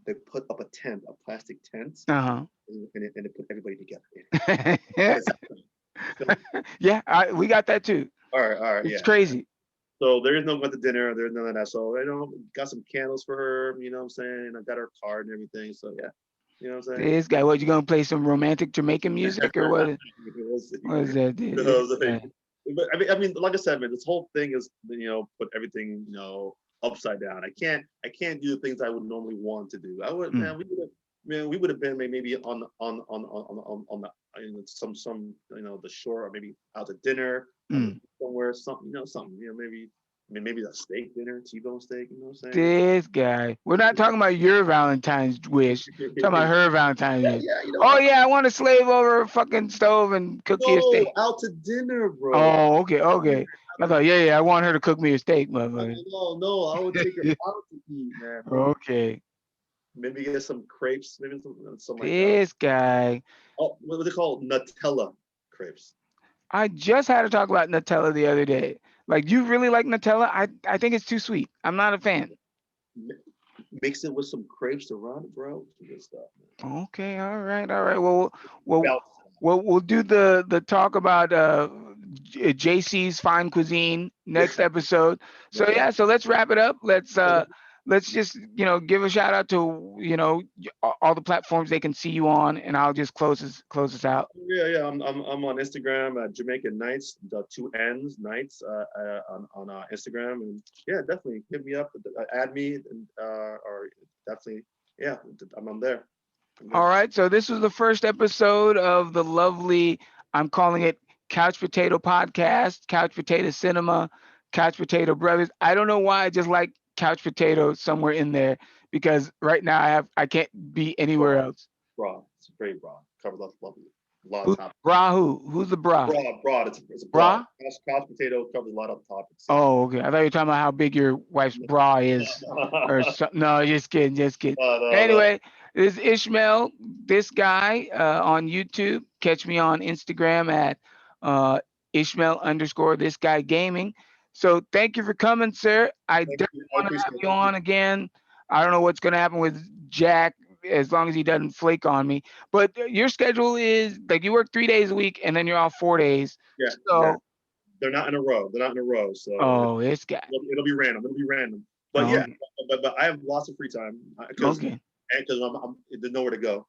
they put up a tent, a plastic tent, Uh and they put everybody together in it. huh. That's so, Yeah, we got that too. all right, It's yeah. crazy. So there is no going to dinner. There's none of that. So got some candles for her. You know what I'm saying? I got her card and everything. So yeah, you know what I'm This guy, what you gonna play some romantic Jamaican music or what? saying? We'll see. What is that, dude? You know This what I'm saying? guy. But I mean, like I said, man, this whole thing is put everything upside down. I can't do the things I would normally want to do. I would Mm, we would have been maybe on the some the shore or maybe out to dinner mm. somewhere something maybe a steak dinner T-bone steak you know what I'm This guy. We're not talking about your Valentine's wish. We're talking about saying. her Valentine's Yeah, wish. yeah, Oh yeah, I want to slave over a fucking stove and cook you a no, steak. out to dinner, bro. Oh, okay, Dinner, okay. out I to thought, yeah, I want her to cook me a steak, motherfucker. no, I would take her out to eat, man. Okay. Maybe get some crepes, maybe something like that. This guy. Oh, what are they called? Nutella crepes. I just had to talk about Nutella the other day. Like, you really like Nutella? I think it's too sweet. I'm not a fan. Mi- Mix it with some crepes around it, bro. Some good stuff, man. Okay, all right, all right. Well, well, Belt. we'll do the talk about JC's fine cuisine next episode. So Right. yeah, so let's wrap it up. Let's just give a shout out to all the platforms they can see you on, and I'll just close this out. Yeah, yeah. I'm on Instagram at Jamaican Nights, the two N's Nights on Instagram, and yeah, definitely hit me up, add me, and or definitely, yeah, I'm there. I'm All there. right, so this was the first episode of the lovely, I'm calling it Couch Potato Podcast, Couch Potato Cinema, Couch Potato Brothers. I don't know why I just like Couch Potato somewhere in there because right now I can't be anywhere Broad, else. broad. It's very broad. Covers a lot of Who's topics. bra? Who's the bra? Broad. It's a broad. Bra? Couch potato covers a lot of topics. Yeah. Oh, okay. I thought you were talking about how big your wife's bra is, or something. No, just kidding, just kidding. No. Anyway, this is Ishmael, this guy on YouTube. Catch me on Instagram at uh, Ishmael underscore this guy gaming. So thank you for coming, sir. I Thank definitely you. I want to have appreciate you it. on again. I don't know what's going to happen with Jack as long as he doesn't flake on me. But your schedule is like you work 3 days a week and then you're off 4 days. Yeah, yeah. So, They're not in a row. They're not in a row. So oh, this guy. it'll be random. It'll be random. But Oh, yeah, okay. but I have lots of free time Okay. because there's nowhere to go.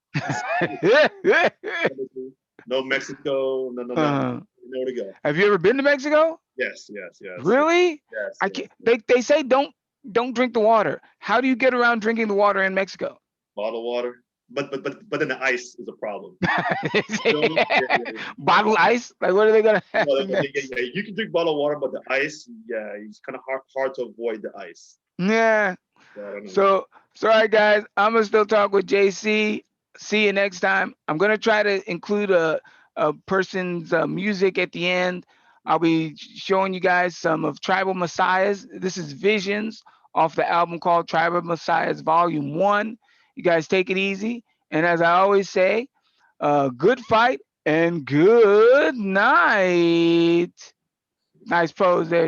No Mexico. No, no, no. uh, Nowhere to go. have you ever been to Mexico? Yes, yes, yes, yes, Really? yes, I can't. yes. They say don't drink the water. How do you get around drinking the water in Mexico? Bottled water. But then the ice is a problem. Yeah, yeah, yeah. Bottle ice? Like what are they gonna have No, in Mexico? you can drink bottled water, but the ice, yeah, it's kind of hard to avoid the ice. Yeah. So I don't know. So sorry guys, I'm gonna still talk with JC. See you next time. I'm gonna try to include a person's music at the end. I'll be showing you guys some of Tribal Messiahs. This is Visions off the album called Tribal Messiahs Volume One. You guys take it easy, and as I always say, good fight and good night. Nice pose there.